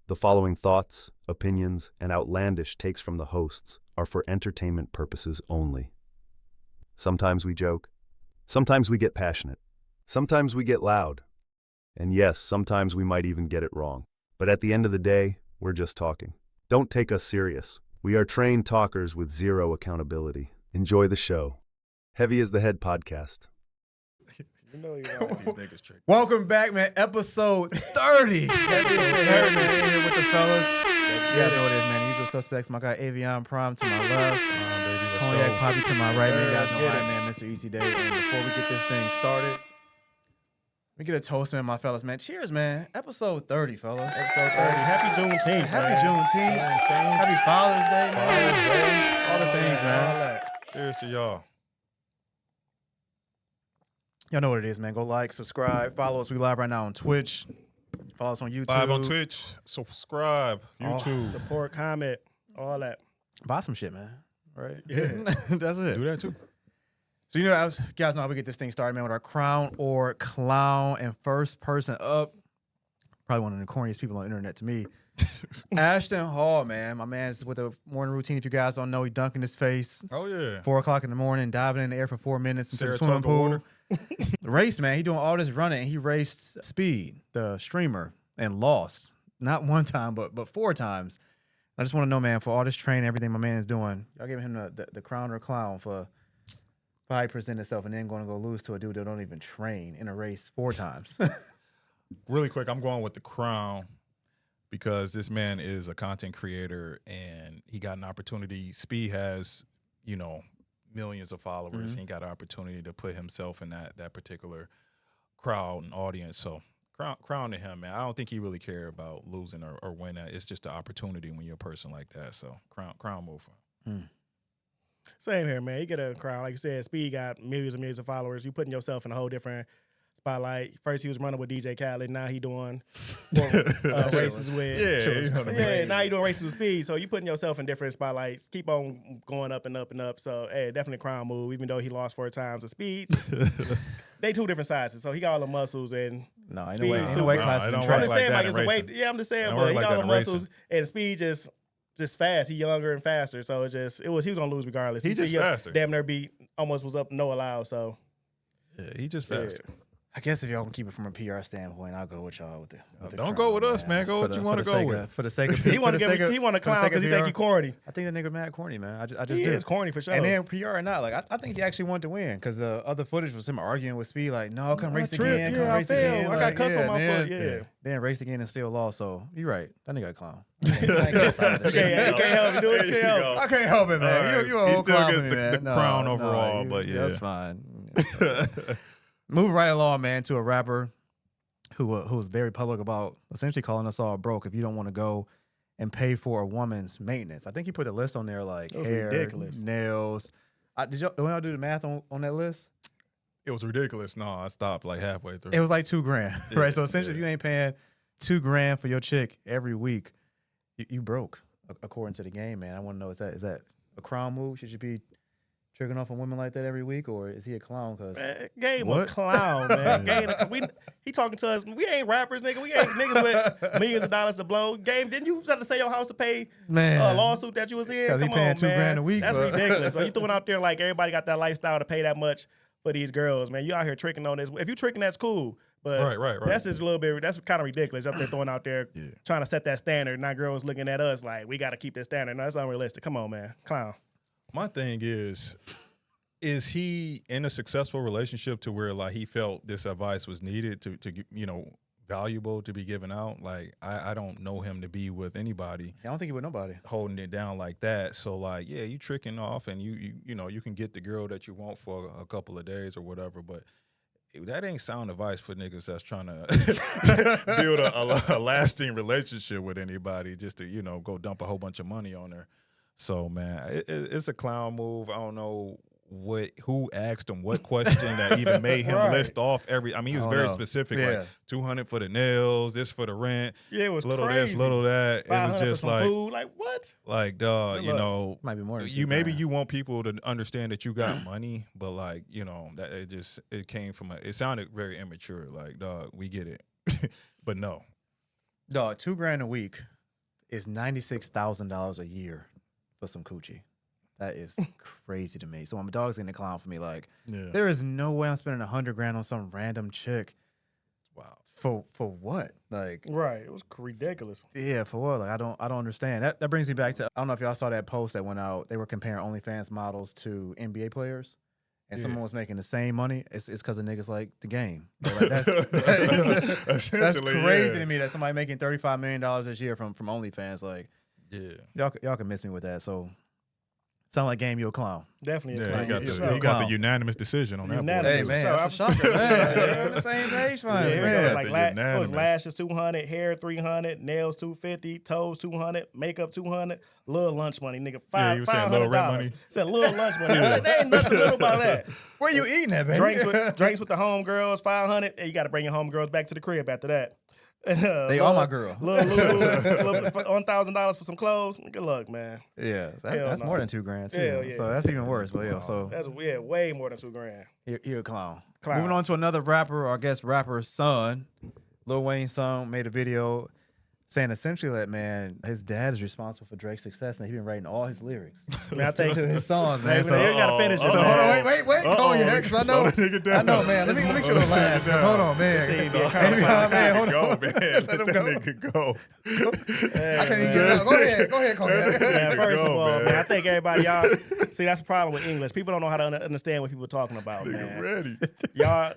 The following thoughts, opinions, and outlandish takes from the hosts are for entertainment purposes only. Sometimes we joke, sometimes we get passionate, sometimes we get loud, and yes, sometimes we might even get it wrong. But at the end of the day, we're just talking. Don't take us serious. We are trained talkers with zero accountability. Enjoy the show. Heavy as the Head podcast. You know you don't let these niggas trick. Welcome back, man. Episode 30. Heavy man, here with the fellas. You guys know what it is, man. Usual suspects. My guy Avion Prime to my left. Cognac Poppy to my right. Man, you guys know I man, Mr. Easy Day. And before we get this thing started, let me get a toast, man, my fellas, man. Cheers, man. Episode 30, fellas. Episode 30. Happy Juneteenth. Happy Juneteenth. Happy Father's Day, man. All the things, man. Cheers to y'all. Y'all know what it is, man. Go like, subscribe, follow us. We live right now on Twitch. Follow us on YouTube. Live on Twitch. Subscribe. YouTube. Support, comment, all that. Buy some shit, man. Right? Yeah. That's it. Do that too. So, you guys know how we get this thing started, man, with our crown or clown. And first person up, probably one of the corniest people on the internet to me, Ashton Hall, man. My man is with a morning routine. If you guys don't know, he dunking his face. Oh, yeah. 4 o'clock in the morning, diving in the air for 4 minutes into the swimming pool. Race, man. He doing all this running. And he raced Speed, the streamer, and lost. Not one time, but 4 times. I just want to know, man, for all this training, everything my man is doing, y'all giving him the crown or clown for how he present himself and then going to go lose to a dude that don't even train in a race 4 times. Really quick, I'm going with the crown because this man is a content creator and he got an opportunity. Speed has, millions of followers. Mm-hmm. He got an opportunity to put himself in that particular crowd and audience. So crown to him, man. I don't think he really cared about losing or winning. It's just an opportunity when you're a person like that. So crown move for him. Same here, man. You get a crowd. Like you said, Speed got millions and millions of followers. You putting yourself in a whole different spotlight. First he was running with DJ Khaled. Now he doing races with now he doing races with Speed. So you putting yourself in different spotlights. Keep on going up and up and up. So hey, definitely crown move. Even though he lost 4 times of Speed, they 2 different sizes. So he got all the muscles and ain't no way classes. I'm just saying, like it's the weight. Yeah, I'm just saying, but he got all the muscles and Speed just fast. He younger and faster. So he was gonna lose regardless. He just faster. Damn near beat almost was up no allowed. So yeah, he just faster. I guess if y'all can keep it from a PR standpoint, I'll go with y'all with the Don't go with us, man. Go what you want to go with. For the sake of he want to clown because he think he corny. I think that nigga mad corny, man. I just he do. is corny for sure. And then PR or not, like I think he actually wanted to win because the other footage was him arguing with Speed, like, no, come race again, come race again. I got cuss on my foot. Yeah. Then race again and still lost. So you're right. That nigga a clown. You can't help it. Do it. I can't help it, man. You a whole clown. He still gets the crown overall, but yeah, that's fine. Move right along, man, to a rapper who was very public about essentially calling us all broke if you don't want to go and pay for a woman's maintenance. I think he put a list on there like hair, ridiculous. Nails. Did y'all do the math on that list? It was ridiculous. No, I stopped like halfway through. It was like $2,000, right? So essentially, if you ain't paying $2,000 for your chick every week, you broke according to the game, man. I want to know, is that a crown move? Should you be tricking off on women like that every week, or is he a clown? Cause Game a clown, man. He talking to us. We ain't rappers, nigga. We ain't niggas with millions of dollars to blow. Game, didn't you have to sell your house to pay a lawsuit that you was in? Come he paying on, $2,000 a week. That's ridiculous. So you throwing out there like everybody got that lifestyle to pay that much for these girls, man. You out here tricking on this. If you tricking, that's cool. But right. That's just a little bit. That's kind of ridiculous. Up there throwing out there, trying to set that standard. Now girls looking at us like we got to keep this standard. No, that's unrealistic. Come on, man, clown. My thing is he in a successful relationship to where like he felt this advice was needed to valuable to be given out? Like I don't know him to be with anybody. I don't think he with nobody holding it down like that. So like, yeah, you tricking off and you can get the girl that you want for a couple of days or whatever, but that ain't sound advice for niggas that's trying to build a lasting relationship with anybody just to, go dump a whole bunch of money on her. So, man, it's a clown move. I don't know who asked him what question that even made him list off every. I mean, he was very specific. Yeah. Like 200 for the nails, this for the rent. Yeah, it was little crazy. this, little that. It was 500 just for some like food. Like what? Like, dog, you know, might be more than maybe $2,000. you want people to understand that you got money, but like, you know, that it came from it sounded very immature. Like, dog, we get it, but no, Dog, $2,000 a week is $96,000 a year for some coochie. That is crazy to me. So when my dog's getting a clown for me, like, there is no way I'm spending $100,000 on some random chick. wow. For what? Like, Right. It was ridiculous. yeah, for what? Like, I don't understand. That brings me back to, I don't know if y'all saw that post that went out. They were comparing OnlyFans models to NBA players. And someone was making the same money. It's because the niggas like the game. Like, that's crazy to me that somebody making $35 million this year from OnlyFans. Like, y'all can miss me with that. So, sound like game, you a clown. Definitely. Yeah, he got the unanimous decision on that. Hey, man, that's a shocker, man. They're on the same page, man. Yeah, like lashes 200, hair 300, nails 250, toes 200, makeup 200, little lunch money, nigga. He was saying little rent money. Said little lunch money. I was like, there ain't nothing little about that. Where you eating at, baby? Drinks with the homegirls 500. Hey, you got to bring your homegirls back to the crib after that. They all my girl. Little $1,000 for some clothes. Good luck, man. Yeah, that's more than $2,000 too. Hell yeah. So that's even worse. But yeah, so That's way more than $2,000. you're a clown. Moving on to another rapper, or I guess rapper's son, Lil Wayne's son, made a video saying essentially that, man, his dad is responsible for Drake's success, and he's been writing all his lyrics Man, I think to his songs, man. you gotta finish this. So hold on, wait, go ahead, because I know, man. Let me get the last. Because hold on, man. Hold Go, man. Let that nigga go. I can't even get it out. Go ahead, Cognac. Man, first of all, man. man, I think everybody, y'all see that's the problem with English. People don't know how to understand what people are talking about, man. Ready. Y'all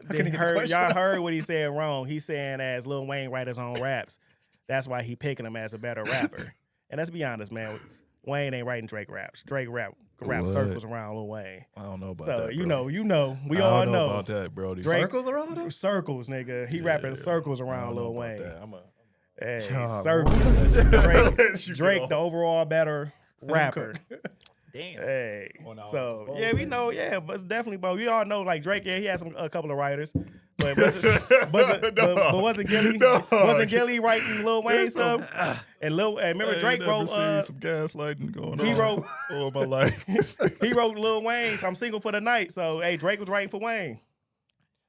heard what he said wrong. He's saying as Lil Wayne write his own raps. That's why he picking him as a better rapper. And let's be honest, man. Wayne ain't writing Drake raps. Drake rap circles around Lil Wayne. I don't know about So that. you bro. know. We I all don't know know about that, bro. Drake- Circles around him? circles, nigga. He rapping circles I around don't know Lil about Wayne. that. Hey, Chubb, circles. You Drake, go. the overall better rapper. Damn. Hey, When I was so supposed yeah, we to. know, but it's definitely, but we all know like Drake, he has a couple of writers, but wasn't Gilly writing Lil Wayne stuff? And remember Drake wrote some gaslighting going on. he wrote all my life. he wrote Lil Wayne's "I'm Single for the Night," so hey, Drake was writing for Wayne.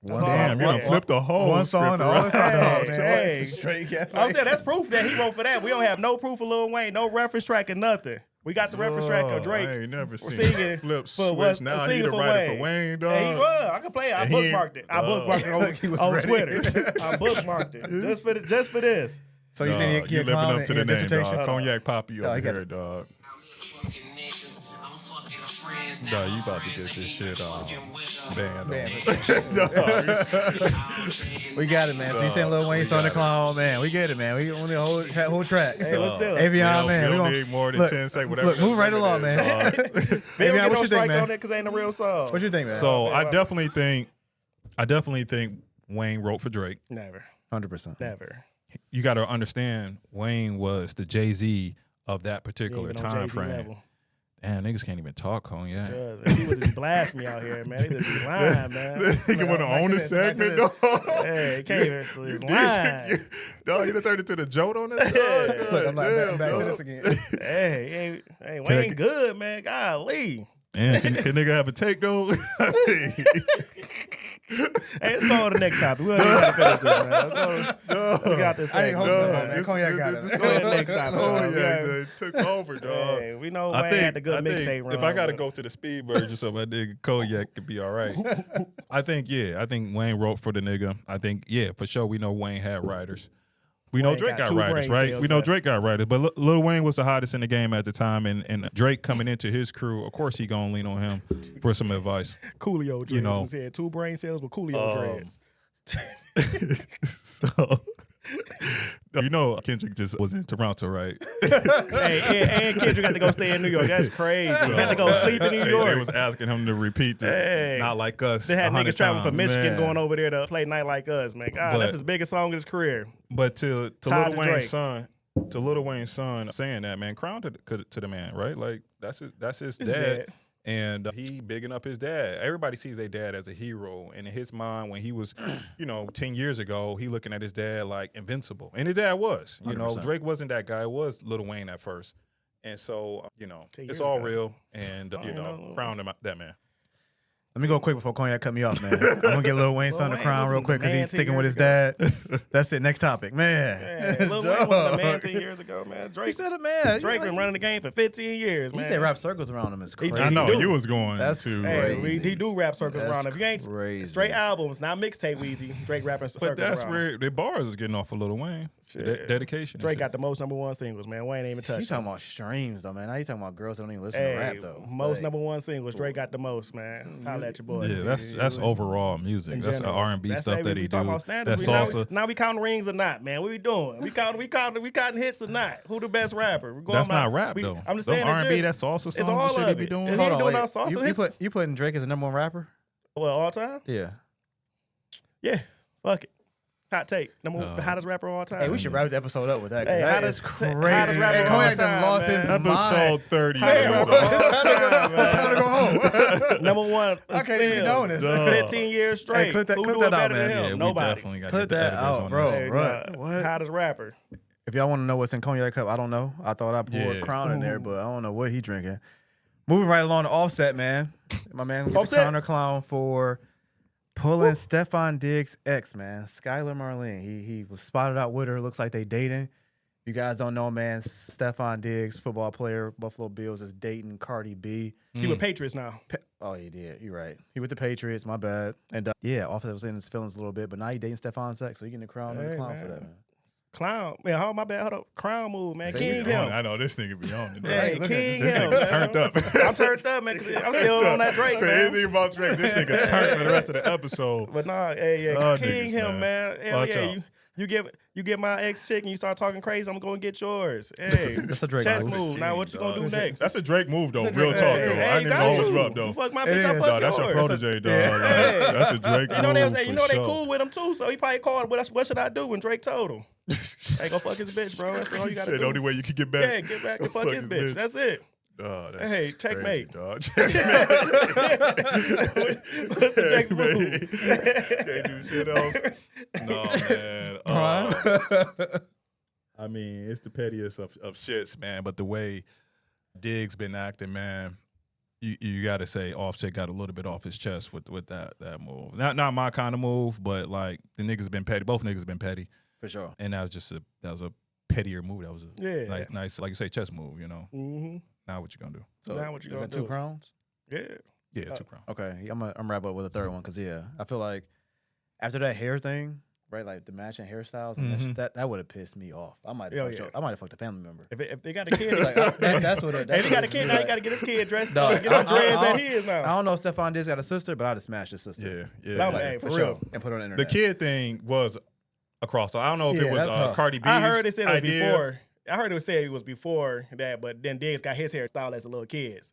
One Damn, you done flipped the whole One song, script all around. the song, Hey, man. hey. Straight gas. I'm saying that's proof that he wrote for that. We don't have no proof of Lil Wayne, no reference track or nothing. We got the reference track of Drake. I ain't never seen singing flip for what- switch. Now he singing the for writer for Wayne. Wayne, dog. Hey, he was. I could play it. I And he ain't- bookmarked it. I bookmarked He it was on ready. Twitter. I bookmarked it just for this. So you saying You living up to the name, dissertation? dog. Cognac Poppy he over got here, dog. Dog, you about to get this shit banned. We got it, man. So you saying Lil Wayne's on the clown, man? We get it, man. We on the whole track. Hey, let's do it. Avion, man. We We don't gonna need more than look, 10 seconds. Whatever. Look, move right along, man. They don't Avion, get what no you think, strike man? on it because ain't a real song. What you think, man? So I definitely think Wayne wrote for Drake. Never. 100%. Never. You got to understand, Wayne was the Jay-Z of that particular Ain't been on time Jay-Z frame. level. Damn, niggas can't even talk Cognac. He would just blast me out here, man. He just be lying, man. Nigga want to own the segment, dog. Hey, he can't even he's lying. Dog, you done turned into the joke on that? Look, I'm like, back to this again. Hey, Wayne good, man. Golly. Man, can nigga have a take, though? Hey, let's go on to the next topic. We don't even have to finish this, man. Let's get out this I ain't segment. hosting that, man. Cognac got it. Go ahead, next topic. Cognac took over, dog. Hey, we know Wayne had the good mixtape run. if I got to but- go to the speed version so my nigga Cognac could be all right, I think Wayne wrote for the nigga. I think, for sure, we know Wayne had writers. We know Wayne Drake got got two writers, brain right? cells We know left. Drake got writers, but Lil Wayne was the hottest in the game at the time, and Drake coming into his crew, of course he gonna lean on him for some advice. Coolio dreads. You know. He had 2 brain cells with Coolio dreads. So, you know, Kendrick just was in Toronto, right? Hey, and Kendrick got to go stay in New York. That's crazy. He had to go sleep in New They York. was asking him to repeat the Hey. Not Like Us. They had 100 niggas traveling from times. Michigan man. going over there to play Night Like Us, man. God, But- that's his biggest song of his career. But to Tied Lil to Wayne's Drake. son, saying that, man, crown to the man, right? Like that's his His dad. dad. And he bigging up his dad. Everybody sees their dad as a hero. And in his mind, when he was, 10 years ago, he looking at his dad like invincible. And his dad was. 100%. Drake wasn't that guy. It was Lil Wayne at first. And so, it's all real. And, crown him that man. Let me go quick before Cognac cut me off, man. I'm gonna get Lil Wayne's son the crown real quick because he's sticking with his dad. That's it. Next topic, man. Lil Wayne was the man 10 years ago, man. Drake, he said it, man. Drake been running the game for 15 years, man. You say rap circles around him is crazy. I know you was going That's to. crazy. He do rap circles around him. If you ain't crazy. straight albums, not mixtape Weezy, Drake rapping circles But that's around. where the bars is getting off for Lil Wayne. Dedication. Drake got the most #1 singles, man. Wayne ain't even touched. You talking about streams though, man? Now you talking about girls that don't even listen to rap though. Most #1 singles. Drake got the most, man. Holla at your boy. Yeah, that's overall music. That's R&B stuff that he do. That's salsa. Now we counting rings or not, man? What we doing? We counting hits or not? Who the best rapper? That's not rap though. I'm just Them saying R&B, that's salsa songs. It's all that of he be it. doing. He Hold ain't on, doing wait. our salsa. You putting Drake as the #1 rapper? Well, all time? Yeah. Yeah. Fuck it. Hot take. Hottest rapper of all time. Hey, we should wrap the episode up with that. Hey, That hottest is crazy. hottest rapper Hey, of all Cognac done time, lost his man. mind. Episode 30. Hottest man. rapper of all time, It's time to go man. home. #1. I can't even still. doing this. 15 years straight. Hey, clip that Who do out, it better man. than him? Yeah, we Nobody. definitely got to Clip get the that editors out, on bro. this. Hey, Right. nah, What? Hottest rapper. If y'all want to know what's in Cognac Cup, I don't know. I thought I poured Yeah. Crown in there, but I don't know what he drinking. Moving right along to Offset, man. My man with the Offset. Crown or Clown for pulling Stefon Diggs' ex, man. Skylar Marlene. He was spotted out with her. Looks like they dating. You guys don't know, man. Stefon Diggs, football player, Buffalo Bills, is dating Cardi B. He with Patriots now. Oh, he did. You're right. He with the Patriots. My bad. And Offset was in his feelings a little bit, but now he dating Stefon's ex, so he getting the Crown and the Hey, Clown man. for that, man. Clown. Man, hold my bad. Hold up. Crown move, man. Say King it's him. I know this nigga be on it. Hey, look at King this him. nigga man. turned up. I'm turned up, man. 'Cause I'm still on that Drake, Say man. anything about Drake, this nigga turned for the rest of the episode. But nah, hey, Love King niggas, him, man. Hell Watch yeah, out. you get my ex chick and you start talking crazy, I'm gonna get yours. Hey, That's a Drake chess move. move. Now what you gonna do next? That's a Drake move though. That's a Real Drake talk move. though. Hey, I you didn't got even hold to. you up though. You fuck my It bitch, I is. fuck Nah, that's your yours. protege, dog. Yeah. Like, Hey. that's a Drake move. You know they for cool with him too, so he probably called. What should I do when Drake told him? Hey, go fuck his bitch, bro. That's all you gotta Said do. the only way you could get back. Yeah, get back and fuck his bitch. That's it. Dog, that's Hey, checkmate. crazy, dog. What's the next move? Can't do shit else. No, man. I mean, it's the pettiest of shits, man. But the way Diggs been acting, man, you got to say Offset got a little bit off his chest with that move. Not my kind of move, but like the niggas been petty. Both niggas been petty, For sure. and that was a pettier move. That was a Yeah. nice, like you say, chess move. You know. Mm-hmm. Now what you gonna do? So Now what you is gonna that two do? crowns? Yeah. Yeah, 2 crowns. Okay, I'm wrap up with a third one because I feel like after that hair thing, right, like the matching hairstyles, and that would have pissed me off. I might have fucked a family member. If they got a kid, Like, that's what. if he got a kid now, he got to get his kid dressed Dog, up, get some dreads I at his I now. don't know if Stefon Diggs got a sister, but I'd have smashed his sister. Yeah. So, hey, for For real. real, and put her on the The internet. kid thing was across. So I don't know if Yeah, it was that's tough. Cardi B's I heard it said it was idea. before. I heard it said it was before that, but then Diggs got his hairstyle as a little kid's.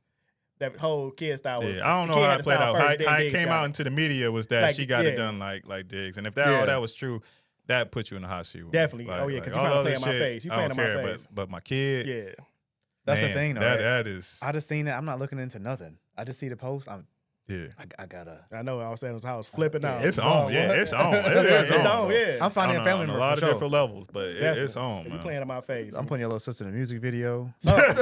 That whole kid style was. Yeah, I don't the know kid how had it the played style out. first, then How it Diggs came got out it. into the media was that Like, she got it yeah. done like Diggs, and if that Yeah. all that was true, that put you in the hot seat. Definitely. Like, Oh, yeah, 'cause you all kinda the play other in my shit, face. You I playing don't in my care, face. But my kid, Yeah. That's man, the thing, though. That is, I just seen that. I'm not looking into nothing. I just see the post. yeah. I gotta. I know. I was saying I was flipping out. It's on. Yeah, it's on. It's on. bro. Yeah. I'm finding a family on member a lot for of sure. different levels, but Definitely. it's on, You man. playing in my face. I'm putting your little sister in a music video. Something.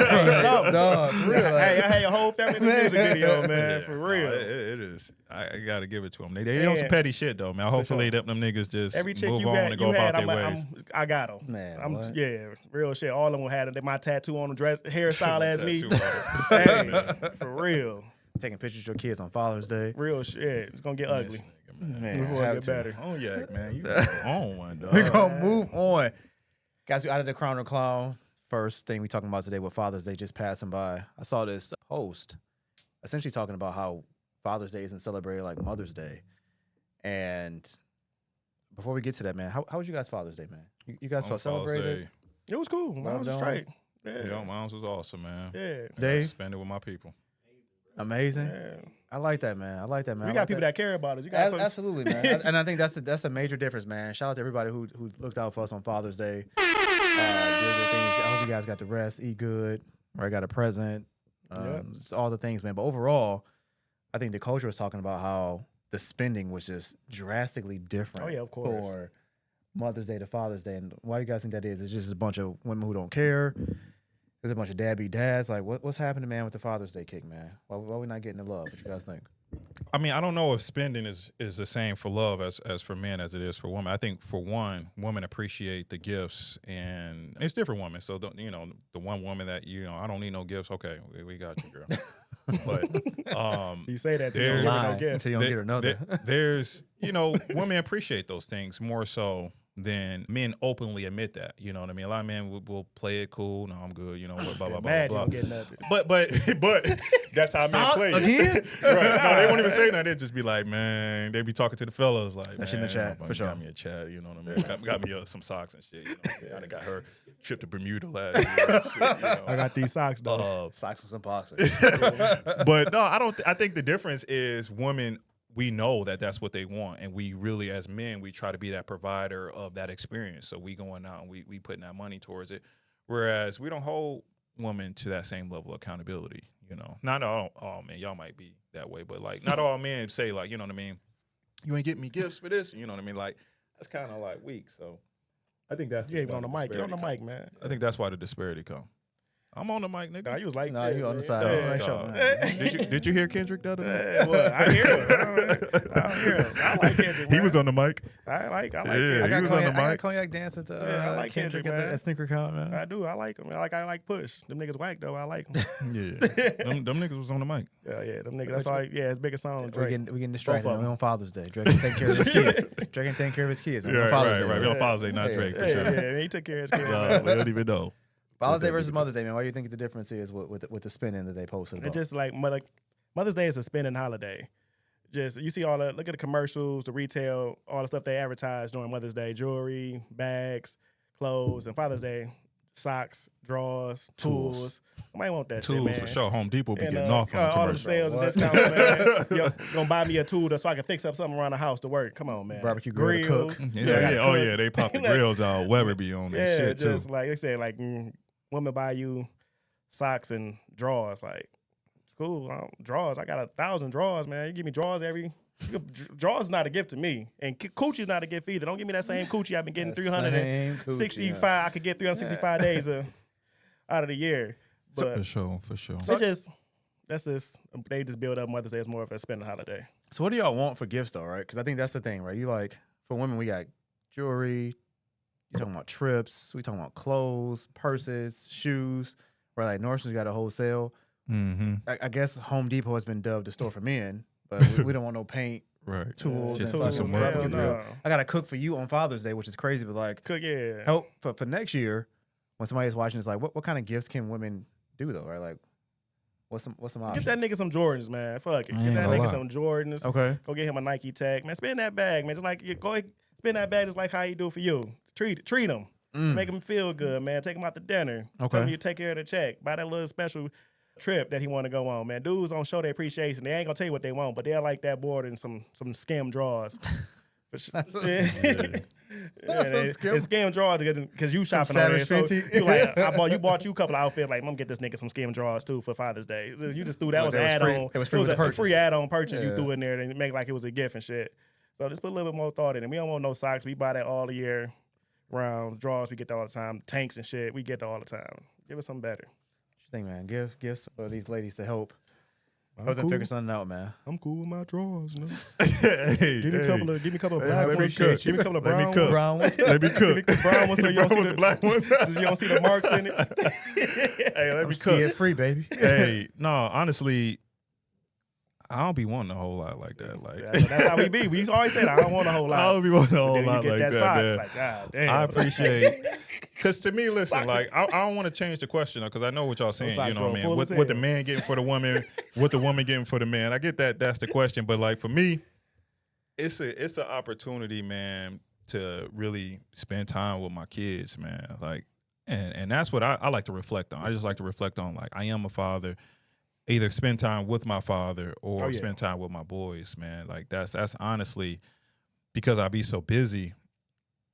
Dog, for real. Hey, I had a whole family in the music video, man. Yeah, For no, real. it is. I gotta give it to them. They on some petty shit though, man. Hopefully them niggas just Every chick move you on had, and go about their ways. I got them. Man, what? Yeah, real shit. All of them had my tattoo on them, dress, hairstyle as me. Tattoo, Hey, for real. Taking pictures of your kids on Father's Day. Real shit. It's gonna get ugly. Man, Before it have get to. better. Oh yeah, man. You on one, dog. We're gonna move on. Guys, we out of the Crown or Clown. First thing we talking about today with Father's Day just passing by. I saw this post essentially talking about how Father's Day isn't celebrated like Mother's Day. And before we get to that, man, how was you guys Father's Day, man? You guys felt celebrated? It was cool. Mine was John. straight. Yeah, mine was awesome, man. Yeah. Dave? Spend it with my people. Amazing. Yeah. I like that, man. We got people that care about us. You got some, Absolutely, man. And I think that's a major difference, man. Shout out to everybody who looked out for us on Father's Day. Did the things. I hope you guys got to rest, eat good, or I got a present. It's all the things, man. But overall, I think the culture was talking about how the spending was just drastically different. Oh, yeah, of course. For Mother's Day to Father's Day. And why do you guys think that is? It's just a bunch of women who don't care. There's a bunch of dad be dads. Like, what's happening, man, with the Father's Day kick, man? Why we not getting the love? What you guys think? I mean, I don't know if spending is the same for love as for men as it is for women. I think for one, women appreciate the gifts, and it's different women. So the one woman that I don't need no gifts. Okay, we got you, girl. But you say that to you don't get until you don't get another. There's women appreciate those things more so than men openly admit that. You know what I mean? A lot of men will play it cool. No, I'm good. Blah blah blah blah. But that's how men play it. Again? Right? No, they won't even say nothing. They just be like, man, they be talking to the fellas like, in the chat for sure. Got me a chat. You know what I mean? Got me some socks and shit. I done got her trip to Bermuda last year. Shit, I got these socks though. Socks and some boxers. But no, I think the difference is women. We know that that's what they want, and we really, as men, we try to be that provider of that experience. So we going out and we putting that money towards it, whereas we don't hold women to that same level of accountability. Not all men, y'all might be that way, but like not all men say like, you know what I mean, you ain't getting me gifts for this, you know what I mean? Like that's kind of like weak. So I think that's you ain't on the mic. Get on the mic, man. I think that's why the disparity come. I'm on the mic, nigga. Nah, you was like, no, you on the side. Did you hear Kendrick the other day? Well, I hear him. I hear him. I like Kendrick. He was on the mic. I like. Yeah, Kendrick. I he was on the mic. I got cognac dancing to I like Kendrick at sneaker count, man. I do. I like him. I like Push. Them niggas whack though. I like them. Yeah, them niggas was on the mic. Yeah. Them niggas. That's all. Yeah, his biggest song. We getting distracted. We on Father's Day. Drake can take care of his kids. Drake can take care of his kids. Man. Right, on Father's Day. Right. We on Father's Day, not Drake for sure. Yeah, he took care of his kids. We don't even know. Father's Day versus Mother's Day, man. What do you think the difference is with the spending that they posted about? It's just like Mother's Day is a spending holiday. Just you see all the look at the commercials, the retail, all the stuff they advertise during Mother's Day: jewelry, bags, clothes, and Father's Day, socks, drawers, tools. I might want that shit, man. For sure. Home Depot be getting off on the all the commercial. sales and discounts, man. Yo, gonna buy me a tool so I can fix up something around the house to work. Come on, man. Barbecue grill to cook. Yeah. Oh yeah, they pop the grills out. Weather be on that shit too. Just like they say, like women buy you socks and drawers. Like, it's cool. Drawers. I got 1,000 drawers, man. You give me drawers drawers is not a gift to me. And coochie's not a gift either. Don't give me that same coochie I've been getting 365. I could get 365 days out of the year. But for sure. They just build up Mother's Day as more of a spending holiday. So what do y'all want for gifts though, right? Because I think that's the thing, right? You like, for women, we got jewelry. You talking about trips. We talking about clothes, purses, shoes. Where like Nordstrom's got a wholesale. Mm-hmm. I guess Home Depot has been dubbed the store for men, but we don't want no paint, right? Tools, just and some barbecue work. grill. I gotta cook for you on Father's Day, which is crazy, but like cook, yeah. Help for next year when somebody's watching. It's like, what kind of gifts can women do though? Right? Like, what's some options? Get that nigga some Jordans, man. Fuck it. Get that nigga some Jordans. Okay. Go get him a Nike tag, man. Spend that bag, man. Just like spend that bag just like how he do for you. Treat him. Make him feel good, man. Take him out to dinner. Okay. Tell him you take care of the check. Buy that little special trip that he want to go on, man. Dudes don't show their appreciation. They ain't gonna tell you what they want, but they'll like that board and some skim drawers. That's some skim drawers because you shopping on there. So you like, you bought you a couple of outfits. Like, I'm gonna get this nigga some skim drawers too for Father's Day. You just threw that was an add-on. It was a free add-on purchase you threw in there and make like it was a gift and shit. So just put a little bit more thought in it. We don't want no socks. We buy that all the year. Rounds, drawers, we get that all the time. Tanks and shit, we get that all the time. Give us something better. What you think, man? Give gifts for these ladies to help. I'm cool. Figure something out, man. I'm cool with my drawers, man. Give me a couple of brown ones. Give me a couple of brown ones. Let me cook. Give me brown ones so you don't see the black ones. You don't see the marks in it. Hey, let me cook. Free, baby. Hey, no, honestly, I don't be wanting a whole lot like that. Like that's how we be. We always say that I don't want a whole lot. I don't be wanting a whole lot like that, man. Like, God damn. I appreciate, because to me, listen, like I don't want to change the question because I know what y'all saying. You know what I mean? What the man getting for the woman, what the woman getting for the man. I get that. That's the question. But like for me, it's an opportunity, man, to really spend time with my kids, man. Like, and that's what I like to reflect on. I just like to reflect on, like, I am a father. Either spend time with my father or spend time with my boys, man. Like that's honestly, because I be so busy,